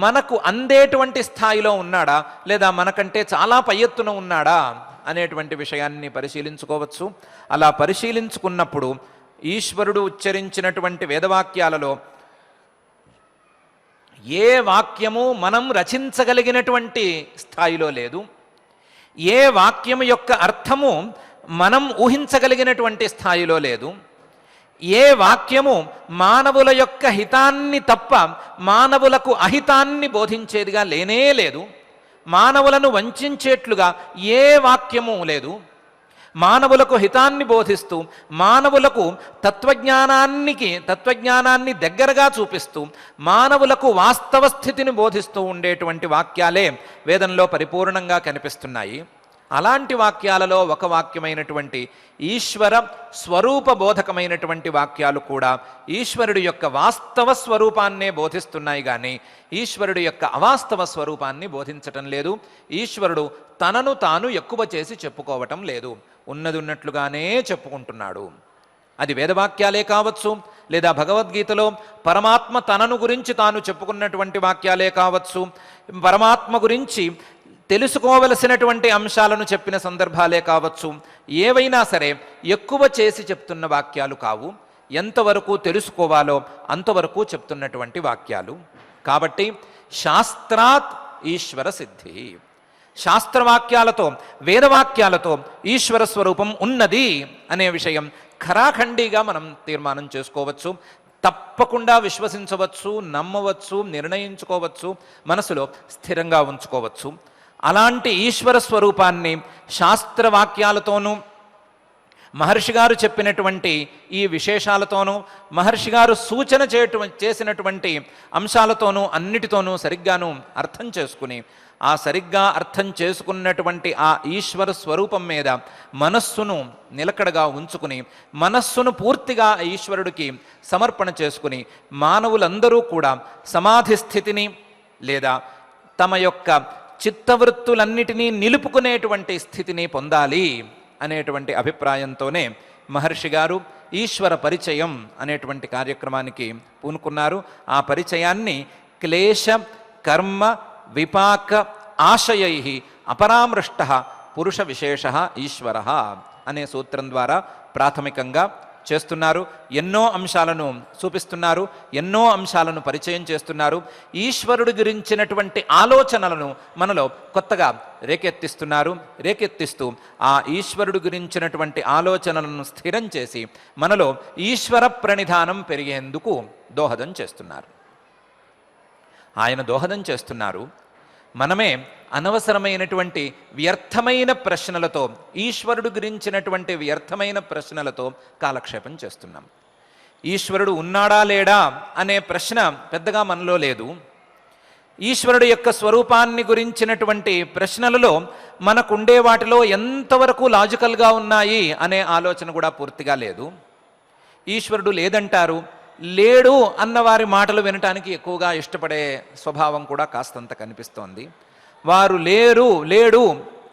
S2: మనకు అందేటువంటి స్థాయిలో ఉన్నాడా, లేదా మనకంటే చాలా పై ఎత్తున ఉన్నాడా అనేటువంటి విషయాన్ని పరిశీలించుకోవచ్చు. అలా పరిశీలించుకున్నప్పుడు ఈశ్వరుడు ఉచ్చరించినటువంటి వేదవాక్యాలలో ఏ వాక్యము మనం రచించగలిగినటువంటి స్థాయిలో లేదు, ఏ వాక్యము యొక్క అర్థము మనం ఊహించగలిగినటువంటి స్థాయిలో లేదు, ఏ వాక్యము మానవుల యొక్క హితాన్ని తప్ప మానవులకు అహితాన్ని బోధించేదిగా లేనే లేదు. మానవులను వంచేట్లుగా ఏ వాక్యము లేదు. మానవులకు హితాన్ని బోధిస్తూ మానవులకు తత్వజ్ఞానాన్ని దగ్గరగా చూపిస్తూ మానవులకు వాస్తవ స్థితిని బోధిస్తూ ఉండేటువంటి వాక్యాలే వేదంలో పరిపూర్ణంగా కనిపిస్తున్నాయి. అలాంటి వాక్యాలలో ఒక వాక్యమైనటువంటి ఈశ్వర స్వరూప బోధకమైనటువంటి వాక్యాలు కూడా ఈశ్వరుడి యొక్క వాస్తవ స్వరూపాన్నే బోధిస్తున్నాయి కానీ ఈశ్వరుడి యొక్క అవాస్తవ స్వరూపాన్ని బోధించటం లేదు. ఈశ్వరుడు తనను తాను ఎక్కువ చేసి చెప్పుకోవటం లేదు. ఉన్నది ఉన్నట్లుగానే చెప్పుకుంటున్నాడు. అది వేదవాక్యాలే కావచ్చు, లేదా భగవద్గీతలో పరమాత్మ తనను గురించి తాను చెప్పుకున్నటువంటి వాక్యాలే కావచ్చు, పరమాత్మ గురించి తెలుసుకోవలసినటువంటి అంశాలను చెప్పిన సందర్భాలే కావచ్చు, ఏవైనా సరే ఎక్కువ చేసి చెప్తున్న వాక్యాలు కావు. ఎంతవరకు తెలుసుకోవాలో అంతవరకు చెప్తున్నటువంటి వాక్యాలు. కాబట్టి శాస్త్రాత్ ఈశ్వర సిద్ధి, శాస్త్రవాక్యాలతో వేదవాక్యాలతో ఈశ్వర స్వరూపం ఉన్నది అనే విషయం ఖరాఖండిగా మనం తీర్మానం చేసుకోవచ్చు. తప్పకుండా విశ్వసించవచ్చు, నమ్మవచ్చు, నిర్ణయించుకోవచ్చు, మనసులో స్థిరంగా ఉంచుకోవచ్చు. అలాంటి ఈశ్వర స్వరూపాన్ని శాస్త్రవాక్యాలతోనూ మహర్షి గారు చెప్పినటువంటి ఈ విశేషాలతోనూ మహర్షి గారు సూచన చేసినటువంటి అంశాలతోనూ అన్నిటితోనూ సరిగ్గాను అర్థం చేసుకుని ఆ సరిగ్గా అర్థం చేసుకున్నటువంటి ఆ ఈశ్వర స్వరూపం మీద మనస్సును నిలకడగా ఉంచుకుని మనస్సును పూర్తిగా ఈశ్వరుడికి సమర్పణ చేసుకుని మానవులందరూ కూడా సమాధి స్థితిని లేదా తమ యొక్క చిత్తవృత్తులన్నిటినీ నిలుపుకునేటువంటి స్థితిని పొందాలి అనేటువంటి అభిప్రాయంతోనే మహర్షి గారు ఈశ్వర పరిచయం అనేటువంటి కార్యక్రమానికి పూనుకున్నారు. ఆ పరిచయాన్ని క్లేశ కర్మ విపాక ఆశయై అపరామృష్ట పురుష విశేష ఈశ్వర అనే సూత్రం ద్వారా ప్రాథమికంగా చేస్తున్నారు. ఎన్నో అంశాలను చూపిస్తున్నారు, ఎన్నో అంశాలను పరిచయం చేస్తున్నారు. ఈశ్వరుడి గురించినటువంటి ఆలోచనలను మనలో కొత్తగా రేకెత్తిస్తూ ఆ ఈశ్వరుడి గురించినటువంటి ఆలోచనలను స్థిరం చేసి మనలో ఈశ్వర ప్రణిధానం పెరిగేందుకు దోహదం చేస్తున్నారు. ఆయన దోహదం చేస్తున్నారు. మనమే అనవసరమైనటువంటి వ్యర్థమైన ప్రశ్నలతో, ఈశ్వరుడు గురించినటువంటి వ్యర్థమైన ప్రశ్నలతో కాలక్షేపం చేస్తున్నాం. ఈశ్వరుడు ఉన్నాడా లేడా అనే ప్రశ్న పెద్దగా మనలో లేదు. ఈశ్వరుడు యొక్క స్వరూపాన్ని గురించినటువంటి ప్రశ్నలలో మనకుండే వాటిలో ఎంతవరకు లాజికల్గా ఉన్నాయి అనే ఆలోచన కూడా పూర్తిగా లేదు. ఈశ్వరుడు లేదంటారు, లేడు అన్నవారి మాటలు వినటానికి ఎక్కువగా ఇష్టపడే స్వభావం కూడా కాస్తంత కనిపిస్తోంది. వారు లేడు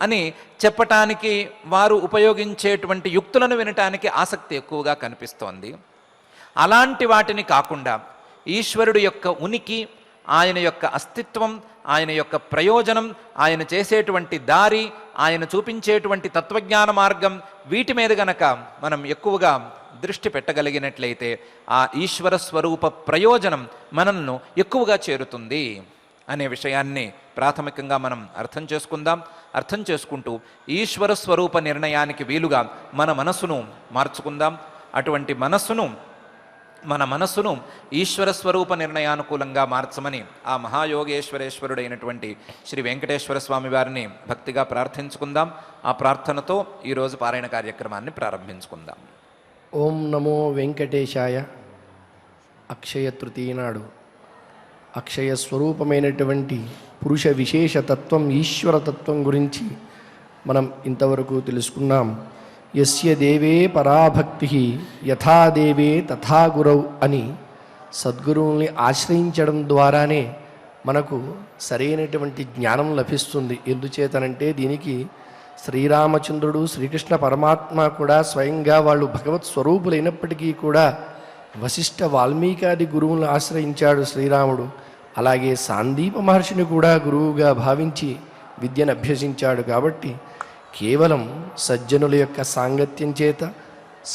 S2: అని చెప్పటానికి వారు ఉపయోగించేటువంటి యుక్తులను వినటానికి ఆసక్తి ఎక్కువగా కనిపిస్తోంది. అలాంటి వాటిని కాకుండా ఈశ్వరుడు యొక్క ఉనికి, ఆయన యొక్క అస్తిత్వం, ఆయన యొక్క ప్రయోజనం, ఆయన చేసేటువంటి దారి, ఆయన చూపించేటువంటి తత్వజ్ఞాన మార్గం, వీటి మీద గనక మనం ఎక్కువగా దృష్టి పెట్టగలిగినట్లయితే ఆ ఈశ్వర స్వరూప ప్రయోజనం మనల్ని ఎక్కువగా చేరుతుంది అనే విషయాన్ని ప్రాథమికంగా మనం అర్థం చేసుకుందాం. అర్థం చేసుకుంటూ ఈశ్వర స్వరూప నిర్ణయానికి వీలుగా మన మనసును మార్చుకుందాం. అటువంటి మన మనస్సును ఈశ్వర స్వరూప నిర్ణయానుకూలంగా మార్చమని ఆ మహాయోగేశ్వరేశ్వరుడైనటువంటి శ్రీ వెంకటేశ్వర స్వామి వారిని భక్తిగా ప్రార్థించుకుందాం. ఆ ప్రార్థనతో ఈరోజు పారాయణ కార్యక్రమాన్ని ప్రారంభించుకుందాం.
S3: ఓం నమో వెంకటేశాయ. అక్షయ తృతీయ నాడు అక్షయ స్వరూపమైనటువంటి పురుష విశేషతత్వం, ఈశ్వరతత్వం గురించి మనం ఇంతవరకు తెలుసుకున్నాం. యస్య దేవే పరాభక్తి యథా దేవే తథా గురౌ అని సద్గురువుల్ని ఆశ్రయించడం ద్వారానే మనకు సరైనటువంటి జ్ఞానం లభిస్తుంది. ఎందుచేతనంటే దీనికి శ్రీరామచంద్రుడు, శ్రీకృష్ణ పరమాత్మ కూడా స్వయంగా వాళ్ళు భగవత్ స్వరూపులైనప్పటికీ కూడా వశిష్ఠ వాల్మీకాది గురువులను ఆశ్రయించాడు శ్రీరాముడు. అలాగే సాందీప మహర్షిని కూడా గురువుగా భావించి విద్యను అభ్యసించాడు. కాబట్టి కేవలం సజ్జనుల యొక్క సాంగత్యం చేత,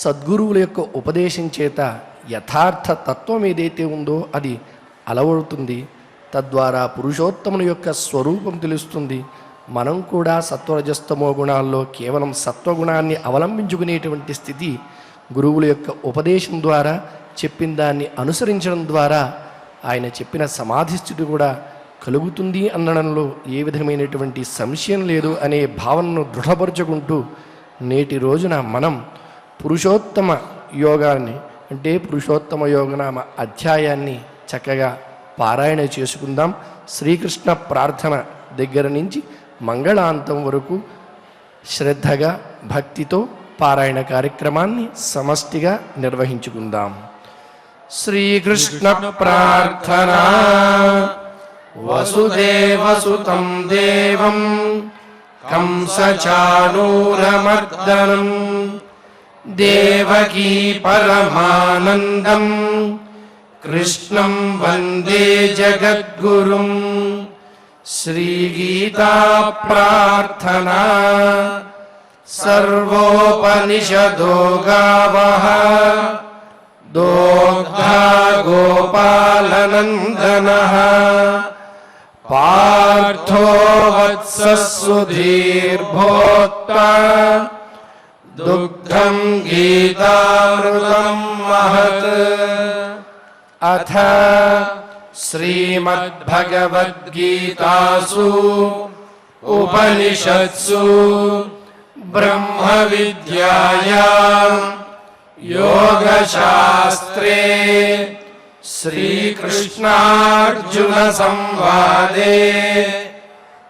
S3: సద్గురువుల యొక్క ఉపదేశం చేత యథార్థ తత్వం ఏదైతే ఉందో అది అలవడుతుంది. తద్వారా పురుషోత్తముని యొక్క స్వరూపం తెలుస్తుంది. మనం కూడా సత్వరజస్తమో గుణాల్లో కేవలం సత్వగుణాన్ని అవలంబించుకునేటువంటి స్థితి గురువుల యొక్క ఉపదేశం ద్వారా చెప్పిన దాన్ని అనుసరించడం ద్వారా ఆయన చెప్పిన సమాధిస్థితి కూడా కలుగుతుంది అనడంలో ఏ విధమైనటువంటి సంశయం లేదు అనే భావనను దృఢపరుచుకుంటూ నేటి రోజున మనం పురుషోత్తమ యోగాన్ని అంటే పురుషోత్తమ యోగనామ అధ్యాయాన్ని చక్కగా పారాయణ చేసుకుందాం. శ్రీకృష్ణ ప్రార్థన దగ్గర నుంచి మంగళాంతం వరకు శ్రద్ధగా భక్తితో పారాయణ కార్యక్రమాన్ని సమష్టిగా నిర్వహించుకుందాం. శ్రీకృష్ణ ప్రార్థన. వసుదేవసుతం దేవం కంసచాణూరమర్దనం దేవకీ పరమానందం కృష్ణం వందే జగద్గురుం. శ్రీగీతా ప్రార్థనా. సర్వోపనిషదో గావః దోగ్ధా గోపాలనందనః పార్థో వత్సః సుధీర్భోక్తా దుగ్ధం గీతామృతం మహత్. అథ శ్రీమద్భగవద్గీతాసు ఉపనిషత్సు బ్రహ్మ విద్యాయాం యోగశాస్త్రే శ్రీకృష్ణార్జున సంవాదే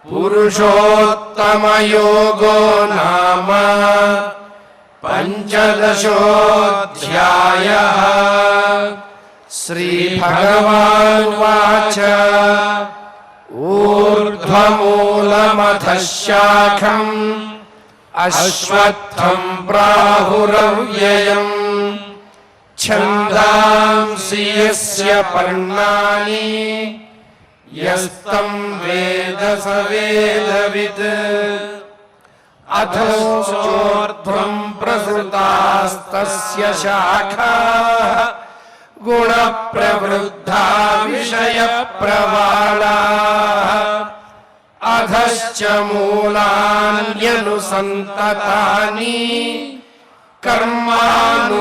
S3: పురుషోత్తమయోగో నామ పంచదశోऽధ్యాయః. శ్రీభగవానువాచ ఊర్ధ్వమూలమధః శాఖం అశ్వత్థం ప్రాహురవ్యయం ఛందాంసి యస్య పర్ణాని యస్తం వేద స వేదవిత్. అధశ్చోర్ధ్వం ప్రసృతాస్తస్య శాఖాః గుణ ప్రవృద్ధా విషయ ప్రవాళాః. అధశ్చ మూలాన్యనుసంతతాని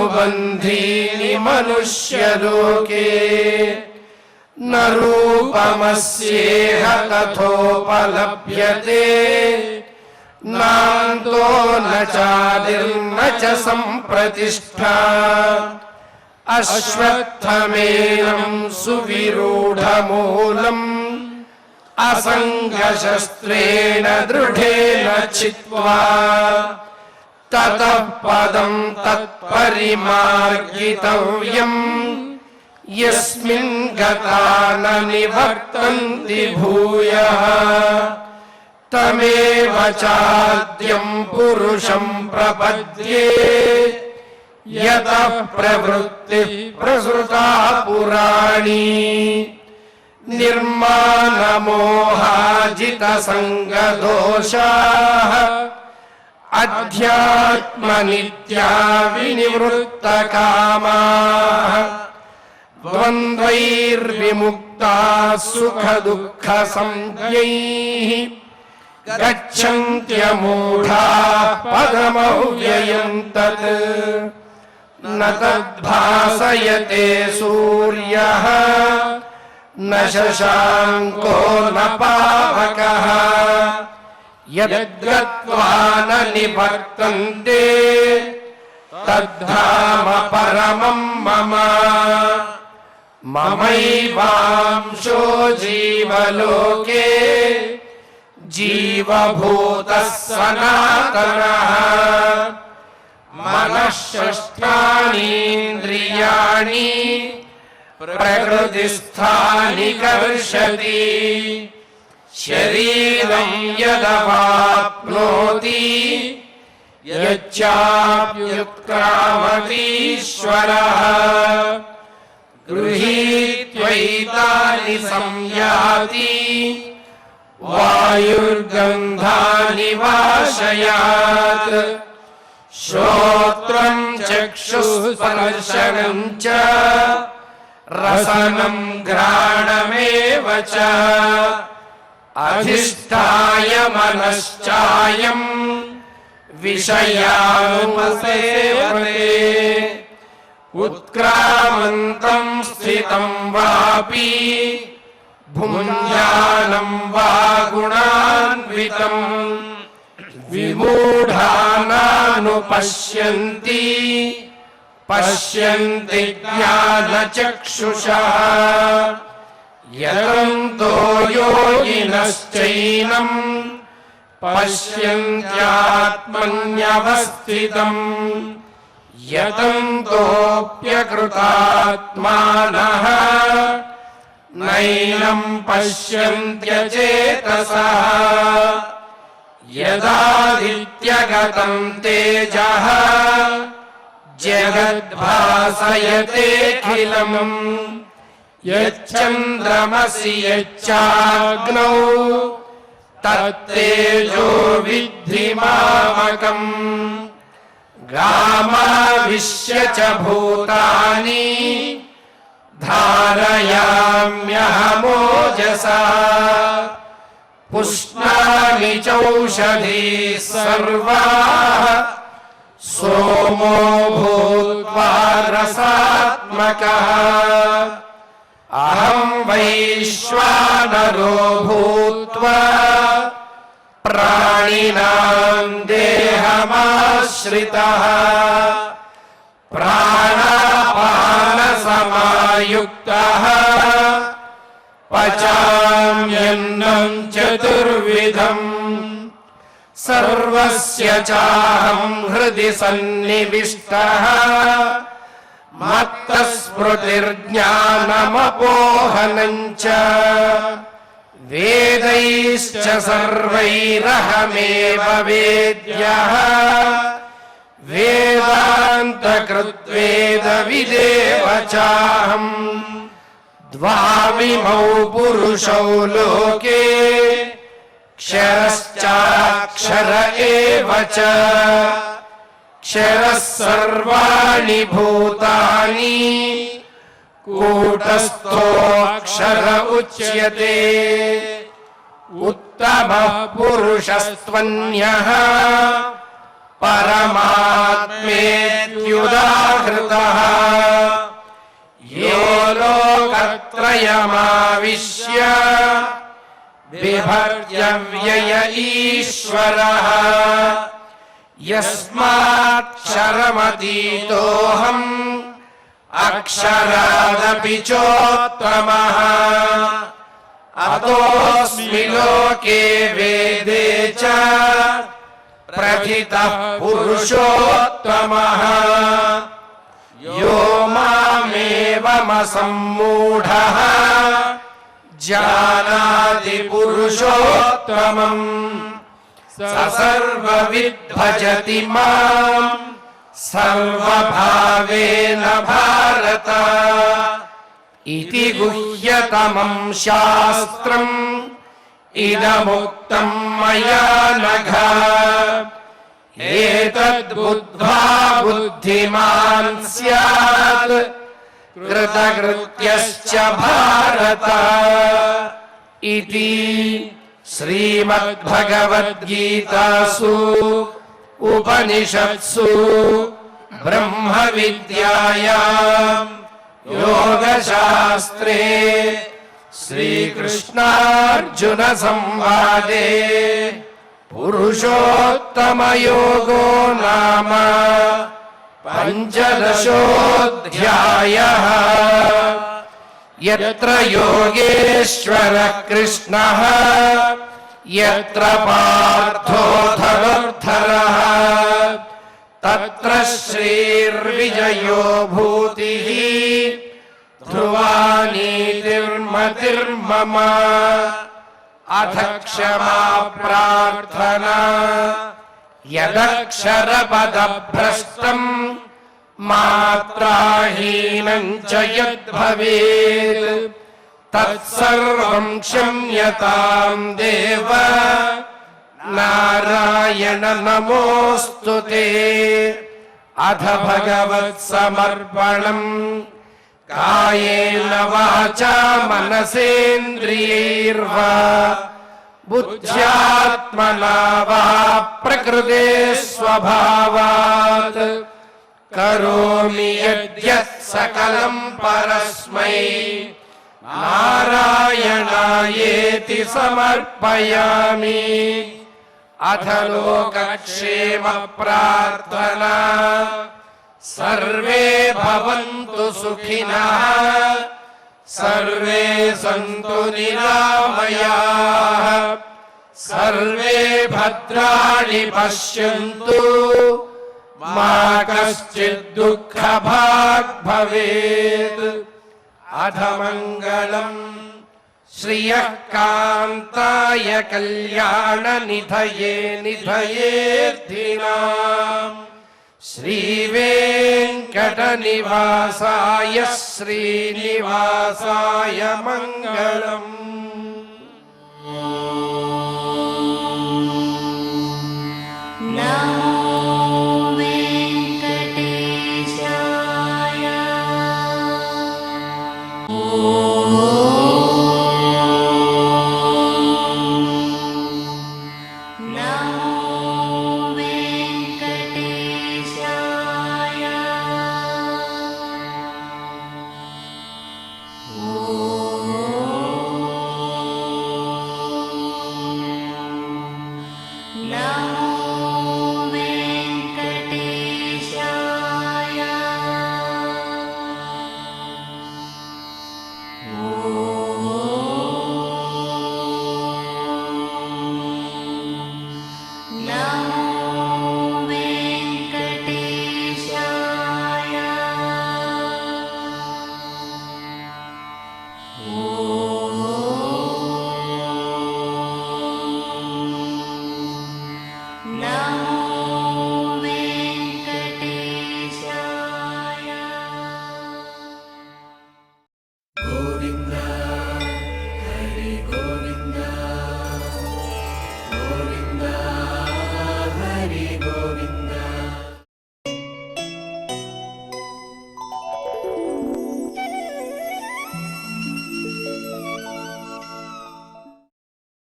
S3: కర్మానుబంధీని మనుష్యలోకే. న రూపమస్యేహ తథోపలభ్యతే నాంతో న చాదిర్న చ సంప్రతిష్ఠా. అశ్వత్థమేనం సువిరూఢమూలం అసంగశస్త్రేణ దృఢేన చిత్వా తతః పదం తత్పరిమార్గితవ్యం యస్మిన్ గతా న నివర్తంతి భూయః. తమేవ చాద్యం పురుషం ప్రపద్యే యతః ప్రవృత్తిః ప్రసృతా పురాణీ. నిర్మాణమోహాజితసంగదోషాః అధ్యాత్మనిత్యా వినివృత్తకామాః. ద్వంద్వైర్విముక్తాః సుఖదుఃఖసంజ్ఞైః గచ్చన్త్యమూఢాః పదమవ్యయం తత్. న తద్భాసయతే సూర్యః న శశాంకో న పావకః యద్గత్వా న నివర్తంతే తద్ధామ పరమం మమ. మమైవాంశో జీవలోకే జీవభూతః సనాతనః. మనఃషష్ఠానీంద్రియాణి ప్రకృతిస్థాని కర్షతి. శరీరం యదవాప్నోతి యచ్చాప్యుత్క్రామతీశ్వరః. గృహీత్వైతాని సంయాతి వాయుర్గంధాని వాశయాత్. శ్రోత్రం చక్షుస్పర్శనం చ రసనం ఘ్రాణమేవ చ. అధిష్ఠాయ మనశ్చాయం विषयानुपसेवते उत्क्रामन्तं स्थितं वापि भुञ्जानं वा गुणान्वितं विमूढानानुपश्यन्ति पश्यन्ति ज्ञानचक्षुषा यतन्तो योगिनश्चैनम् पश्यन्त्यात्मन्यवस्थितम् यतन्तोऽप्यकृतात्मानः नैनं पश्यन्त्यचेतसः यदादित्यगतं तेजः जगद्भासयतेऽखिलम् यच्चन्द्रमसि यच्चाग्नौ तत्तेजो विद्धि मामकम् गामाविश्य च भूतानि धारयाम्यहमोजसा पुष्णामि चौषधीः सर्वाः सोमो भूत्वा रसात्मकः अहं वैश्वानरो भूत्वा प्राणिनां देहमाश्रितः प्राणापानसमायुक्तः पचाम्यन्नं चतुर्विधम् सर्वस्य चाहं हृदि सन्निविष्टः मत्तः स्मृतिर्ज्ञानमपोहनं च वेदैश्च सर्वैरहमेव वेद्यः वेदान्तकृद्वेदविदेव चाहम् द्वाविमौ पुरुषौ लोके क्षरश्चाक्षर एव च क्षरः सर्वाणि भूतानि कूटस्थोऽक्षर उच्यते उत्तमः पुरुषस्त्वन्यः परमात्मेत्युदाहृतः यो लोकत्रयमाविश्य बिभर्त्यव्यय ईश्वरः यस्माक्षरमतीतोऽहम् अक्षरादपि चोत्तमः अतोऽस्मि लोके वेदे च प्रथितः पुरुषोत्तमः यो मामेवमसम्मूढः जानाति पुरुषोत्तमम् स सर्वविद् भजति माम् सर्वभावेन भारत इति गुह्यतमं शास्त्रम् इदमुक्तं मया नघ एतद्बुद्ध्वा बुद्धिमान् स्यात् कृतकृत्यश्च भारत इति श्रीमद्भगवद्गीतासु उपनिषत्सु ब्रह्मविद्यायां योगशास्त्रे श्रीकृष्णार्जुनसंवादे पुरुषोत्तमयोगो नाम पञ्चदशोऽध्यायः। यत्र योगेश्वरः कृष्णः यत्र पार्थो धनुर्धरः तत्र श्रीर्विजयो भूतिः ध्रुवा नीतिर्मतिर्मम। अथ क्षमा प्रार्थना यदक्षरपदभ्रष्टम् मात्राहीनं च यद्भवेत् तत्सर्वं क्षम्यतां देव नारायण नमोऽस्तु ते। अथ भगवत्समर्पणम् कायेन वाचा मनसेन्द्रियैर्वा बुद्ध्यात्मना वा प्रकृते स्वभावात् करोमि यद्यत् सकलं परस्मै नारायणायेति समर्पयामि। अथ लोकक्षेम प्रार्थना। सर्वे भवन्तु सुखिनः, सर्वे सन्तु निरामयाः, सर्वे भद्राणि पश्यन्तु, मा कश्चित् दुःखभाग् भवेत्। अथ मङ्गलम् श्रियः कान्ताय कल्याणनिधये निधयेऽर्थिनाम् श्रीवेङ्कटनिवासाय श्रीनिवासाय मङ्गलम्।
S1: Oh